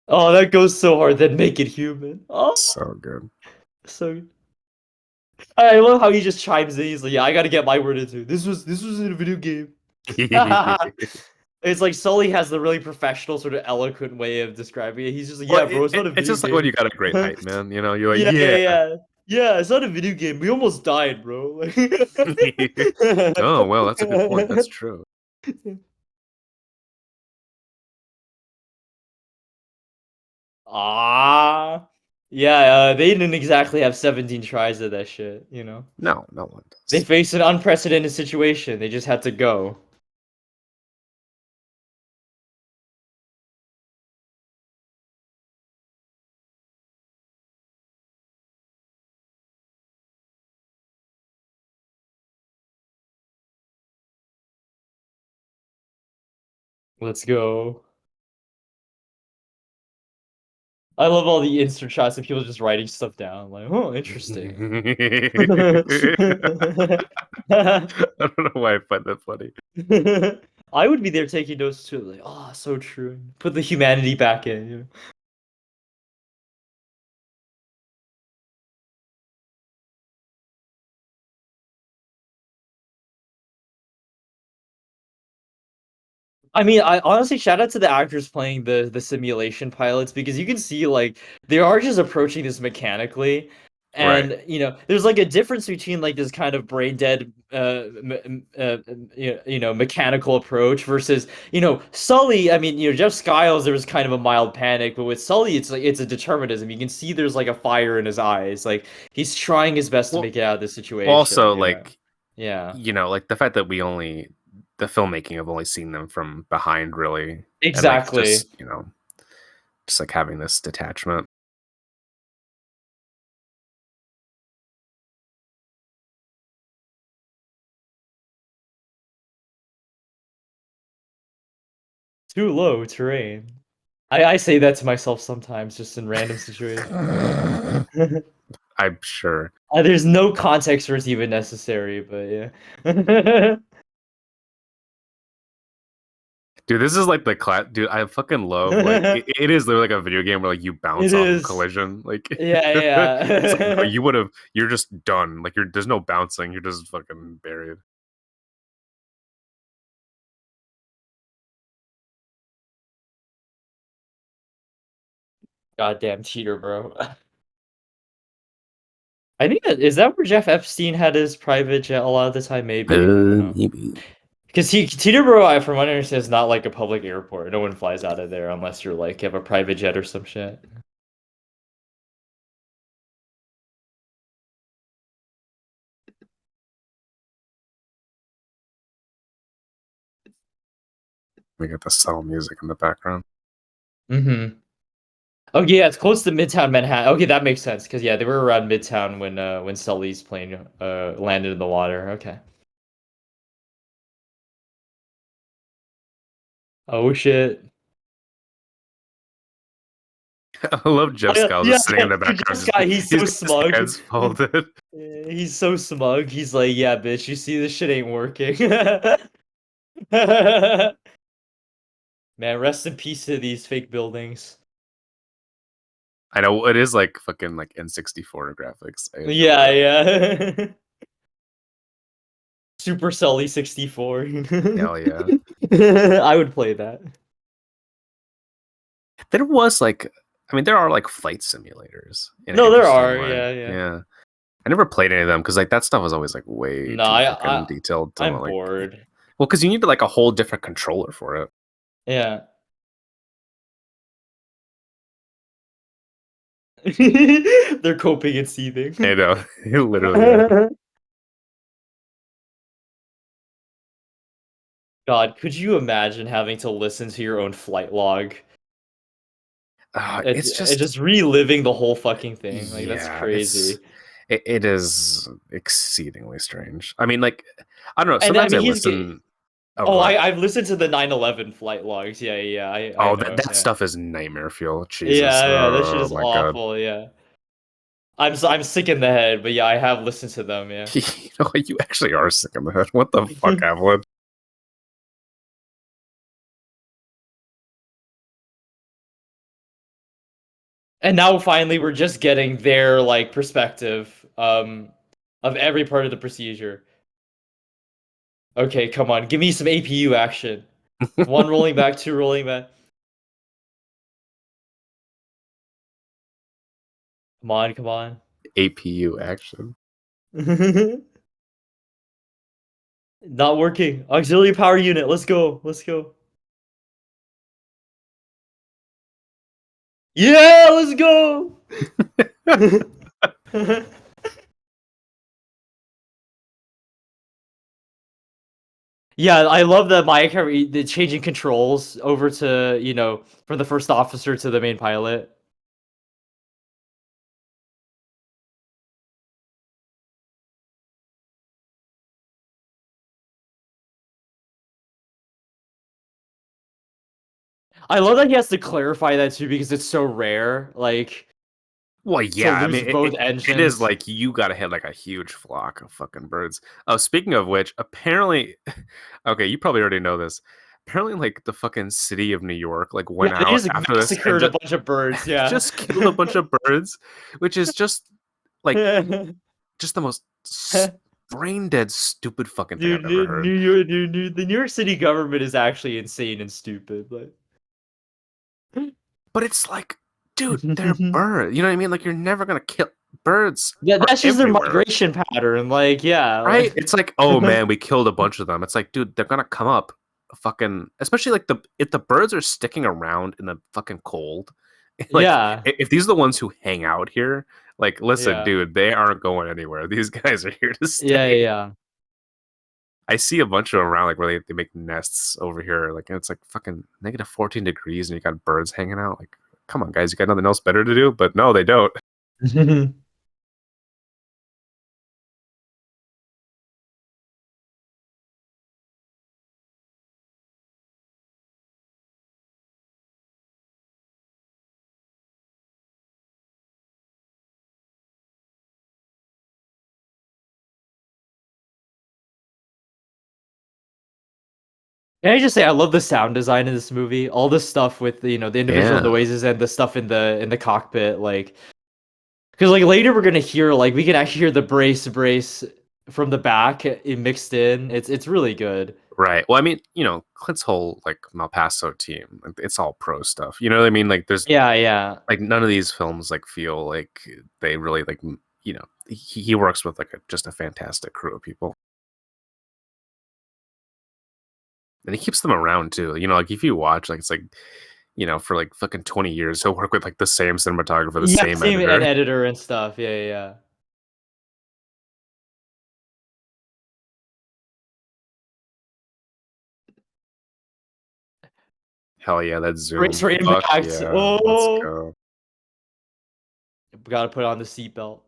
oh that goes so hard. Then make it human. Oh, So good. so I love how he just chimes in. He's like, "Yeah, I gotta get my word into it. This was in a video game." It's like Sully has the really professional, sort of eloquent way of describing it. He's just like, Well, "Yeah, bro, it's not a it's video just like when game." you got a great hype man, you're like, Yeah, yeah. yeah, yeah. Yeah, it's not a video game. We almost died, bro. Oh well, that's a good point. That's true. Ah. Yeah, they didn't exactly have 17 tries at that shit, you know? No, no one They does. faced an unprecedented situation. They just had to go. Let's go. I love all the insert shots of people just writing stuff down. Like, oh, interesting. I don't know why I find that funny. I would be there taking notes too. Like, oh, so true. Put the humanity back in. You know? I mean, I honestly shout out to the actors playing the simulation pilots because you can see like they are just approaching this mechanically, Right. and there's like a difference between like this kind of brain dead mechanical approach versus Sully. I mean, Jeff Skiles there was kind of a mild panic, but with Sully it's like it's a determinism. You can see there's like a fire in his eyes, like he's trying his best to Well, make it out of this situation. also Yeah, like yeah, like the fact that the filmmaking have only seen them from behind really, and like exactly. just like having this detachment. Too low terrain. I say that to myself sometimes, just in random situations. I'm sure. There's no context where it's even necessary, but yeah. Dude, this is like the class. Dude, I fucking love like it is literally like a video game where like you It bounce off of is. collision. Like Yeah, it's like no, yeah. you're just done. Like there's no bouncing. You're just fucking buried. Goddamn cheater, bro. I think is that where Jeff Epstein had his private jet a lot of the time? Maybe. I don't know. Maybe. Because Teterboro, from what I understand, is not like a public airport. No one flies out of there unless you're like you have a private jet or some shit. We got the subtle music in the background. Mm-hmm. Oh yeah, it's close to Midtown Manhattan. Okay, that makes sense because yeah, they were around Midtown when Sully's plane landed in the water. Okay. Oh shit. I love Jeff Oh yeah, Skiles yeah, just sitting in yeah. the Dude, background. this guy, he's He's so got his smug. hands folded. He's so smug. He's like, yeah, bitch, you see this shit ain't working. Man, rest in peace to these fake buildings. I know it is like fucking like N64 graphics. I adore Yeah, it. yeah. Super Sully 64. Hell yeah. I would play that. There was like I mean, there are like flight simulators in an No, there interesting are. way. Yeah, yeah. Yeah. I never played any of them because like that stuff was always like way No, too fucking I detailed to I'm like. bored. Well, because you need like a whole different controller for it. Yeah. They're coping and I seething. know, literally. Yeah. God, could you imagine having to listen to your own flight log? It's It's just just reliving the whole fucking thing. Like that's yeah, it's crazy. it is exceedingly strange. I mean, like I don't know. And I Sometimes I mean, listen. Oh, oh, go ahead. I've listened to the 9/11 flight logs. Yeah, yeah, I Oh, know. that Yeah, stuff is nightmare fuel. Jesus. yeah, yeah. That shit Oh is my god. awful. Yeah, I'm sick in the head, but yeah, I have listened to them. Yeah. You know, you actually are sick in the head. What the fuck, Evelyn? And now finally, we're just getting their like perspective of every part of the procedure. Okay, come on, give me some APU action. One rolling back, two rolling back. Come on, come on. APU action. Not working. Auxiliary power unit. Let's go. Let's go. Yeah, let's go. Yeah, I love the my the changing controls over to, from the first officer to the main pilot. I love that he has to clarify that too because it's so rare, like Well, to yeah. I lose mean, both it is engines. like you gotta hit like a huge flock of fucking birds. Oh, speaking of which, apparently, okay, you probably already know this. Apparently, like the fucking city of New York, like Yeah, went they out just after this and massacred a bunch of birds, yeah. just killed a bunch of birds, which is just like just the most brain dead, stupid fucking thing I've Dude, ever heard. New York, the New York City government is actually insane and stupid, but But it's like, dude, they're birds. You know what I mean? Like you're never gonna kill birds yeah, are that's just their everywhere. migration pattern. Like, yeah. Right? It's like, oh man, we killed a bunch of them. It's like, dude, they're gonna come up fucking especially like the if the birds are sticking around in the fucking cold, like Yeah, if these are the ones who hang out here, like listen, yeah, dude, they aren't going anywhere. These guys are here to yeah, stay. yeah. I see a bunch of them around like where they make nests over here. Like and it's like fucking negative 14 degrees and you got birds hanging out. Like, come on, guys, you got nothing else better to do? But no, they don't. Yeah. Can I just say I love the sound design in this movie? All the stuff with the individual Yeah. noises and the stuff in the cockpit, like because like later we're gonna hear like we can actually hear the brace from the back mixed in. It's really good. Right. Well, I mean, Clint's whole like Malpaso team, like, it's all pro stuff. You know what I mean? Like there's Yeah, yeah, like none of these films like feel like they really like he works with like just a fantastic crew of people. And he keeps them around too. Like if you watch like it's like, for like fucking 20 years he'll work with like the same cinematographer, the yeah. same Same and editor. editor and stuff. Yeah, yeah. Hell yeah, that Brace zoom. for Fuck impact. yeah. Let's Oh, go. gotta put on the seatbelt.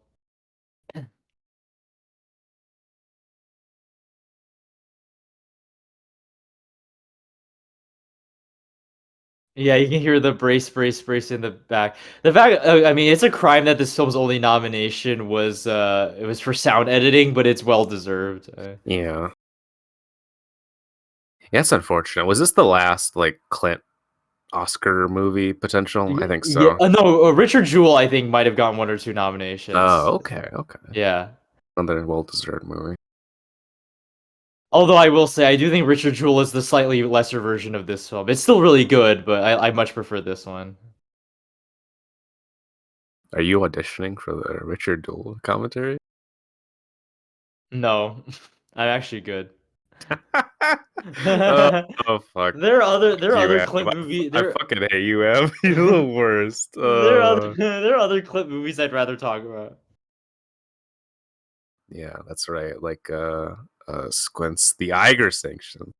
Yeah, you can hear the brace in the back. The fact, I mean, it's a crime that this film's only nomination was it was for sound editing, but it's well deserved. Yeah. Yeah, it's unfortunate. Was this the last like Clint Oscar movie potential? I think Yeah, so. no, Richard Jewell, I think, might have gotten one or two nominations. Oh, okay, okay. Yeah. Another well-deserved movie. Although I will say, I do think Richard Jewell is the slightly lesser version of this film. It's still really good, but I much prefer this one. Are you auditioning for the Richard Duel commentary? No, I'm actually good. oh, There oh fuck. there are You other have. clip movie I there fucking hate you, Ev. You're the worst. there are other there are other clip movies I'd rather talk about. Yeah, that's right. Like Squints the Iger sanction.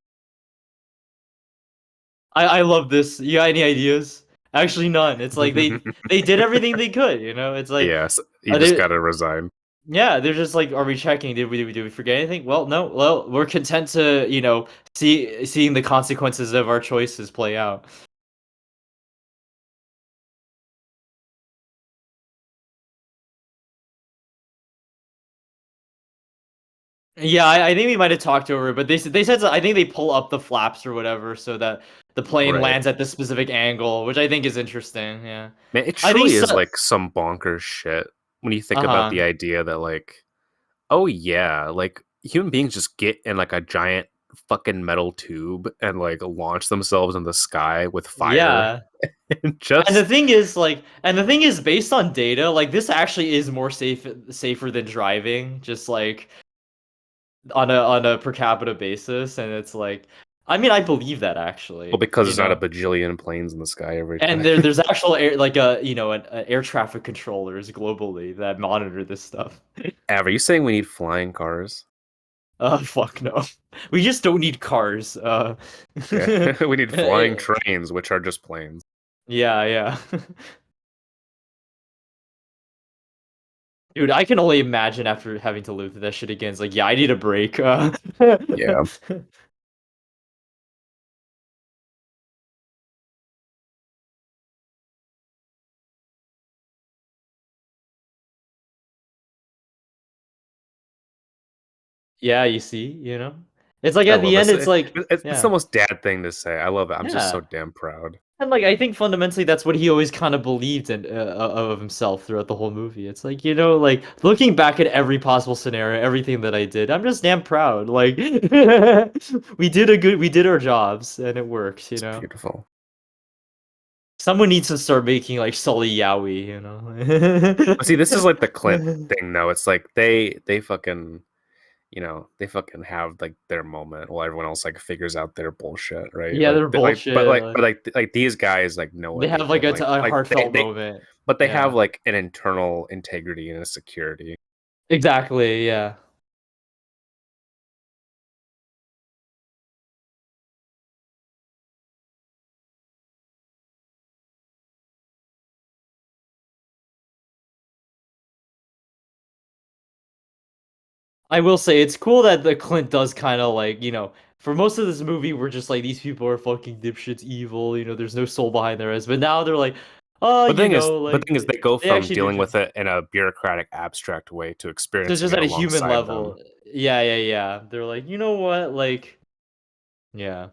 I love this. You got any ideas? Actually, none. It's like they did everything they could. You know, it's like Yes, you just they gotta resign. yeah, they're just like, are we checking? Did we forget anything? Well, no. Well, we're content to seeing the consequences of our choices play out. Yeah, I think we might have talked over it, but they said I think they pull up the flaps or whatever so that the plane Right. lands at this specific angle, which I think is interesting. Yeah, Man, it I think truly is so. like some bonkers shit when you think about the Uh-huh. idea that like, oh yeah, like human beings just get in like a giant fucking metal tube and like launch themselves in the sky with fire Yeah. and And the just thing is, based on data, like this actually is more safer than driving, just like on a per capita basis. And it's like, I mean, I believe that well actually, because there's not a bajillion planes in the sky every And time. there's actual air, like air traffic controllers globally that monitor this stuff. Av, are you saying we need flying cars? Fuck no. We just don't need cars. Yeah, we need flying eh, trains, which are just planes. yeah, yeah. Dude, I can only imagine after having to live through that shit again. It's like, yeah, I need a break. Yeah. Yeah, you see, it's like I at love the end, this. it's like, It's the yeah, most dad thing to say. I love it. I'm just so yeah. damn proud. And like I think fundamentally that's what he always kind of believed in of himself throughout the whole movie. It's like, like looking back at every possible scenario, everything that I did, I'm just damn proud. Like we did our jobs and it works, It's beautiful. Someone needs to start making like Sully Yowie, But see, this is like the Clint thing, though. It's like they fucking they fucking have like their moment while everyone else like figures out their bullshit, right? Yeah, they're bullshit. But like these guys like know They what they have like did. a Like heartfelt moment. but they have Yeah. like an internal integrity and a security. Exactly, yeah. I will say it's cool that the Clint does kind of like, for most of this movie, we're just like these people are fucking dipshits, evil. There's no soul behind their eyes. But now they're like, oh, But the thing is, they go they from actually do dealing care. with it in a bureaucratic, abstract way to So it's experiencing just it at a human alongside them. level. Yeah, yeah, yeah. They're like, you know what? Like, yeah,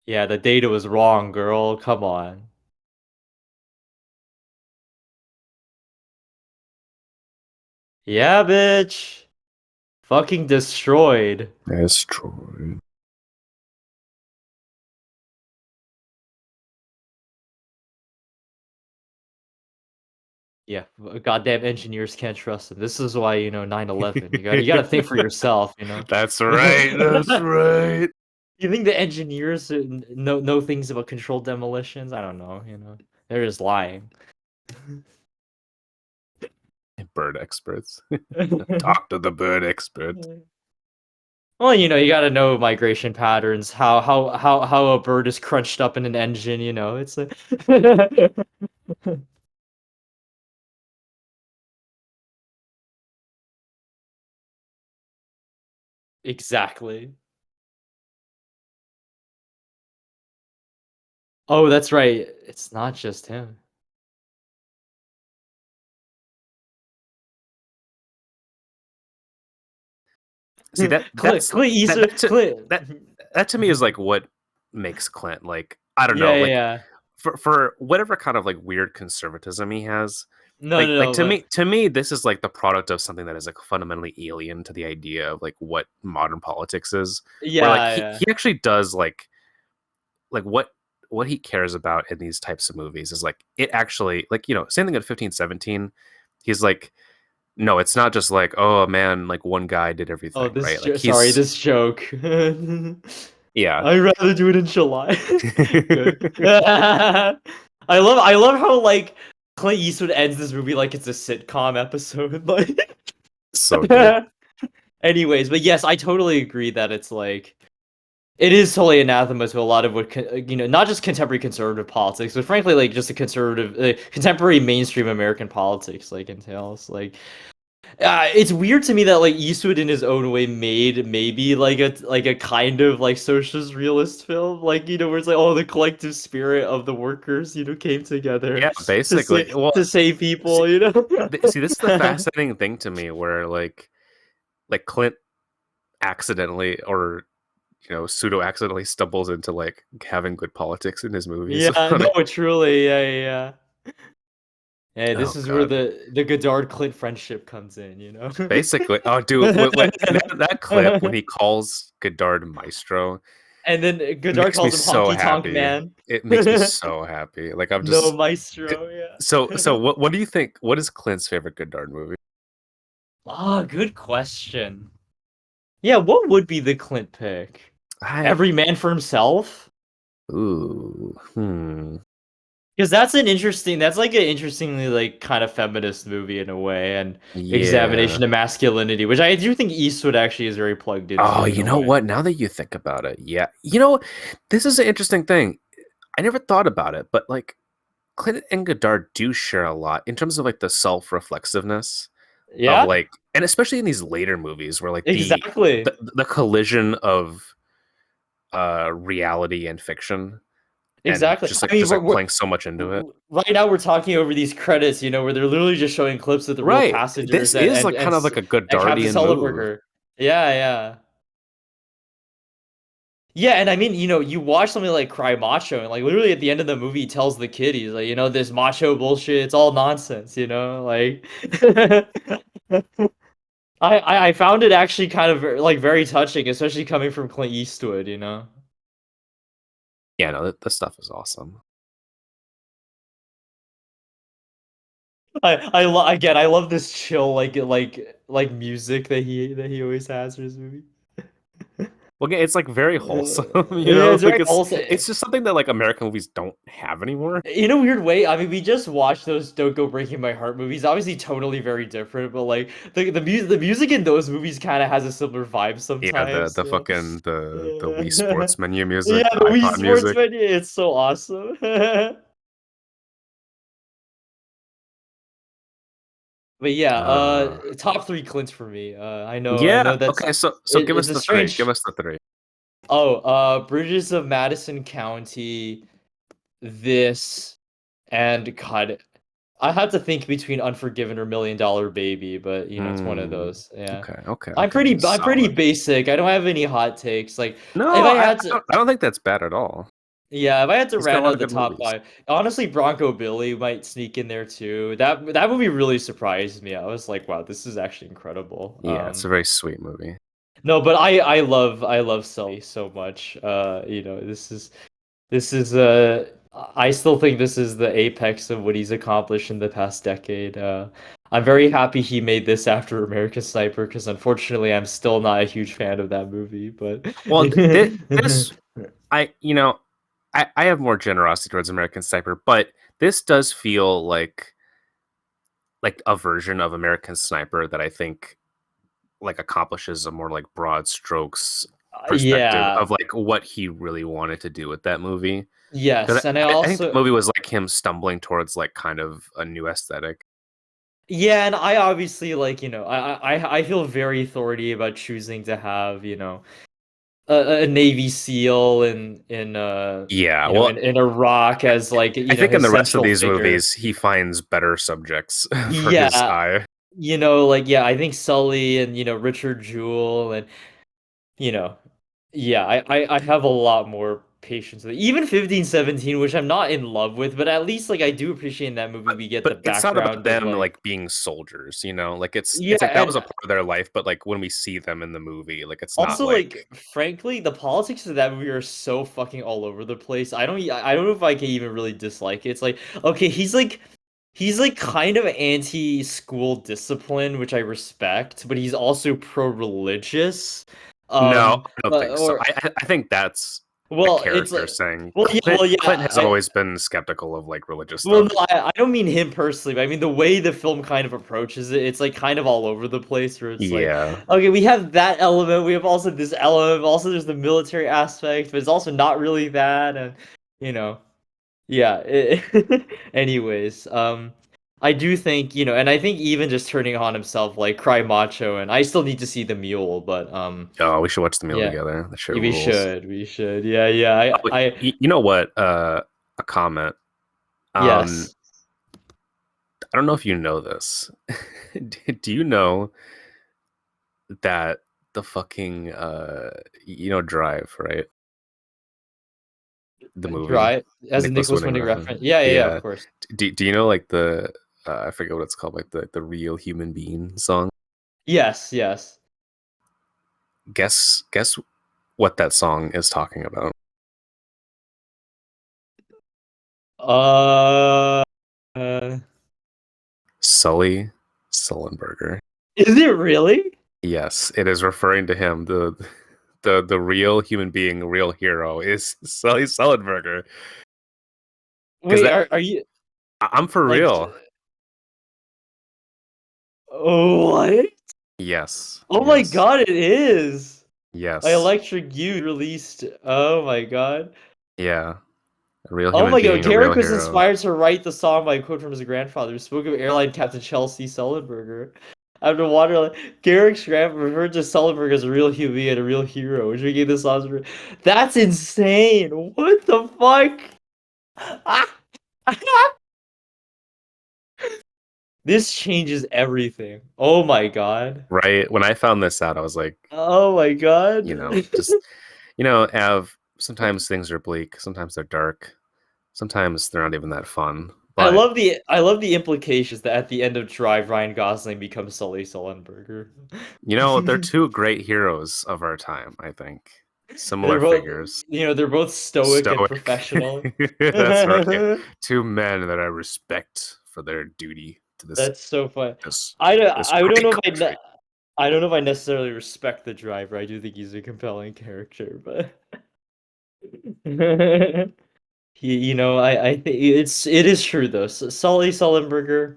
yeah. The data was wrong, girl. Come on. Yeah, bitch. Fucking destroyed. Destroyed. Yeah, goddamn engineers can't trust them. This is why, 9/11. You got to think for yourself. That's right. That's right. You think the engineers know things about controlled demolitions? I don't know, They're just lying. Bird experts. Talk to the bird experts. Well, you got to know migration patterns, how a bird is crunched up in an engine, It's like Exactly. Oh, that's right. It's not just him. See that Clint, that's Clint that Eastwood, that to, Clint. that to me is like what makes Clint like I don't Yeah, know yeah, like yeah. for whatever kind of like weird conservatism he has No, like no, like no, but to me this is like the product of something that is like fundamentally alien to the idea of like what modern politics is where like yeah, he yeah. he actually does like what what he cares about in these types of movies is like it actually like same thing at 15, 17. He's like, no, it's not just like, oh man, like one guy did Oh, everything, this right? Like sorry, he's this joke. yeah. I'd rather do it in July. Good. I love how like Clint Eastwood ends this movie like it's a sitcom episode. Like, So good. anyways, but yes, I totally agree that it's like it is totally anathema to a lot of what not just contemporary conservative politics, but frankly, like just a conservative, contemporary mainstream American politics like entails. Like, it's weird to me that like Eastwood in his own way made maybe like a kind of like socialist realist film, like where it's like oh the collective spirit of the workers came together Yeah, to save basically. Well, to save see, people. see, this is the fascinating thing to me, where like Clint accidentally or pseudo accidentally stumbles into like having good politics in his movies. Yeah, no, truly, yeah. Hey, Oh this is where god. the Godard Clint friendship comes in. Basically, oh dude, that clip when he calls Godard Maestro And then Godard makes me calls him so Honky Tonk happy. Man. It makes me so happy. Like I'm No just Maestro, yeah. so what do you think? What is Clint's favorite Godard movie? Ah, good question. Yeah, what would be the Clint pick? I Every man for himself? ooh Because that's like an interestingly like kind of feminist movie in a way, and yeah. examination of masculinity, which I do think Eastwood actually is very plugged Oh, into in you a know way. what? Now that you think about it, yeah. This is an interesting thing. I never thought about it, but like Clint and Godard do share a lot in terms of like the self-reflexiveness of Yeah, like, and especially in these later movies where like exactly. the collision of reality and fiction and Exactly. just I like mean, playing so much into it. right now we're talking over these credits, where they're literally just showing clips of the real Right. passengers This and is and like and, kind of s- like a and Captain Godardian move. Sullenberger. Yeah, yeah. Yeah, and I mean, you watch something like Cry Macho, and like literally at the end of the movie, he tells the kid, he's like, this macho bullshit, it's all nonsense. Like, I found it actually kind of like very touching, especially coming from Clint Eastwood. Yeah, no, this stuff is awesome. Again, I love this chill like music that he always has for his movie. Well, again, it's like very wholesome, Yeah, it's like very also it's just something that like American movies don't have anymore. in a weird way. I mean, we just watched those "Don't Go Breaking My Heart" movies. Obviously, totally very different, but like the music in those movies kind of has a similar vibe Yeah, sometimes. the fucking the Wii Yeah, Sports menu music, yeah, the the Wii iPod Sports music. menu, it's so awesome. But yeah, Uh, top three Clints for me. I know yeah. that's Okay, so give it's us a the three. Give strange. us the three. Oh, Bridges of Madison County, this, and God, I have to think between Unforgiven or Million Dollar Baby, but it's one of Hmm. those. Yeah. Okay. Okay. I'm Okay. pretty Solid. basic. I don't have any hot takes. Like if No, I I had to I don't think that's bad at all. yeah, if I had to He's got a round lot out of the good top movies. five, honestly, Bronco Billy might sneak in there too. That movie really surprised me. I was like, wow, this is actually incredible. Yeah, it's a very sweet movie. No, but I love Sully so much. This is I still think this is the apex of what he's accomplished in the past decade. I'm very happy he made this after American Sniper because unfortunately I'm still not a huge fan of that movie, but Well, this I I have more generosity towards American Sniper, but this does feel like a version of American Sniper that I think like accomplishes a more like broad strokes perspective yeah. of like what he really wanted to do with that movie. Because Yes, and I I think the also movie was like him stumbling towards like kind of a new aesthetic. yeah, and I obviously like, I feel very authority about choosing to have, a Navy SEAL Yeah, well, in Iraq as like, I think in his the rest of central these figure. movies he finds better subjects for his Yeah, eye. like yeah, I think Sully and Richard Jewell and you know, yeah, I have a lot more patience with it. Even 1517, which I'm not in love with, but at least like I do appreciate in that movie we get the But it's not about background of them like like being soldiers, you know? Like yeah, it's like that was a and part of their life, but like when we see them in the movie, like it's not also like like frankly, the politics of that movie are so fucking all over the place. I don't know if I can even really dislike it. It's like okay, he's like kind of anti-school discipline, which I respect, but he's also pro-religious. no, I don't think so. Or I think that's the well, it's character like saying well, yeah. Clinton has always been skeptical of like religious Well, no, stuff. I don't mean him personally, but I mean the way the film kind of approaches it. It's like kind of all over the place, where it's like, Yeah. okay, we have that element, we have also this element, also there's the military aspect, but it's also not really that, and you know, yeah. Anyways, I do think and I think even just turning on himself, like cry macho, and I still need to see the mule, but Oh, we should watch the meal yeah, together. That shit we rules. should, yeah, yeah. Oh, you know what? A comment. Um, Yes, I don't know if you know this. Do you know that the fucking you know Drive, right? The movie, dry as a Nicholas Nicholas Winning Winning Refn. reference. Yeah, yeah, yeah, of Yeah. course. Do you know like the I forget what it's called, like the real human being song? Yes, yes. Guess what that song is talking about. Uh, uh, Sully Sullenberger. is it really? Yes, it is referring to him. The real human being, real hero is Sully Sullenberger. Because Wait, are you I'm for like real. what? Yes, Oh my yes, God, it is. Like yes, Electric You released. Oh my God. yeah. A real Oh human my God, being, a real Garrick was hero. inspired to write the song by a quote from his grandfather, who spoke of airline captain Chelsea Sullenberger. After Waterline, Garrick's grandpa referred to Sullenberger as a real human being and a real hero, which became the song's. That's insane. What the fuck? This changes everything. Oh my God. Right? When I found this out, I was like, Oh my God. you know, just Av. Sometimes things are bleak. Sometimes they're dark. Sometimes they're not even that fun. But I love the implications that at the end of Drive, Ryan Gosling becomes Sully Sullenberger. they're two great heroes of our time. I think They're similar both, figures. they're both stoic and Stoic. professional. That's right. That's Two men that I respect for their duty to so fun. this this I don't great know if country. I don't know if I necessarily respect the driver. I do think he's a compelling character, but I think it is true though. Sully Sullenberger,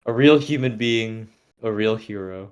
a real human being, a real hero.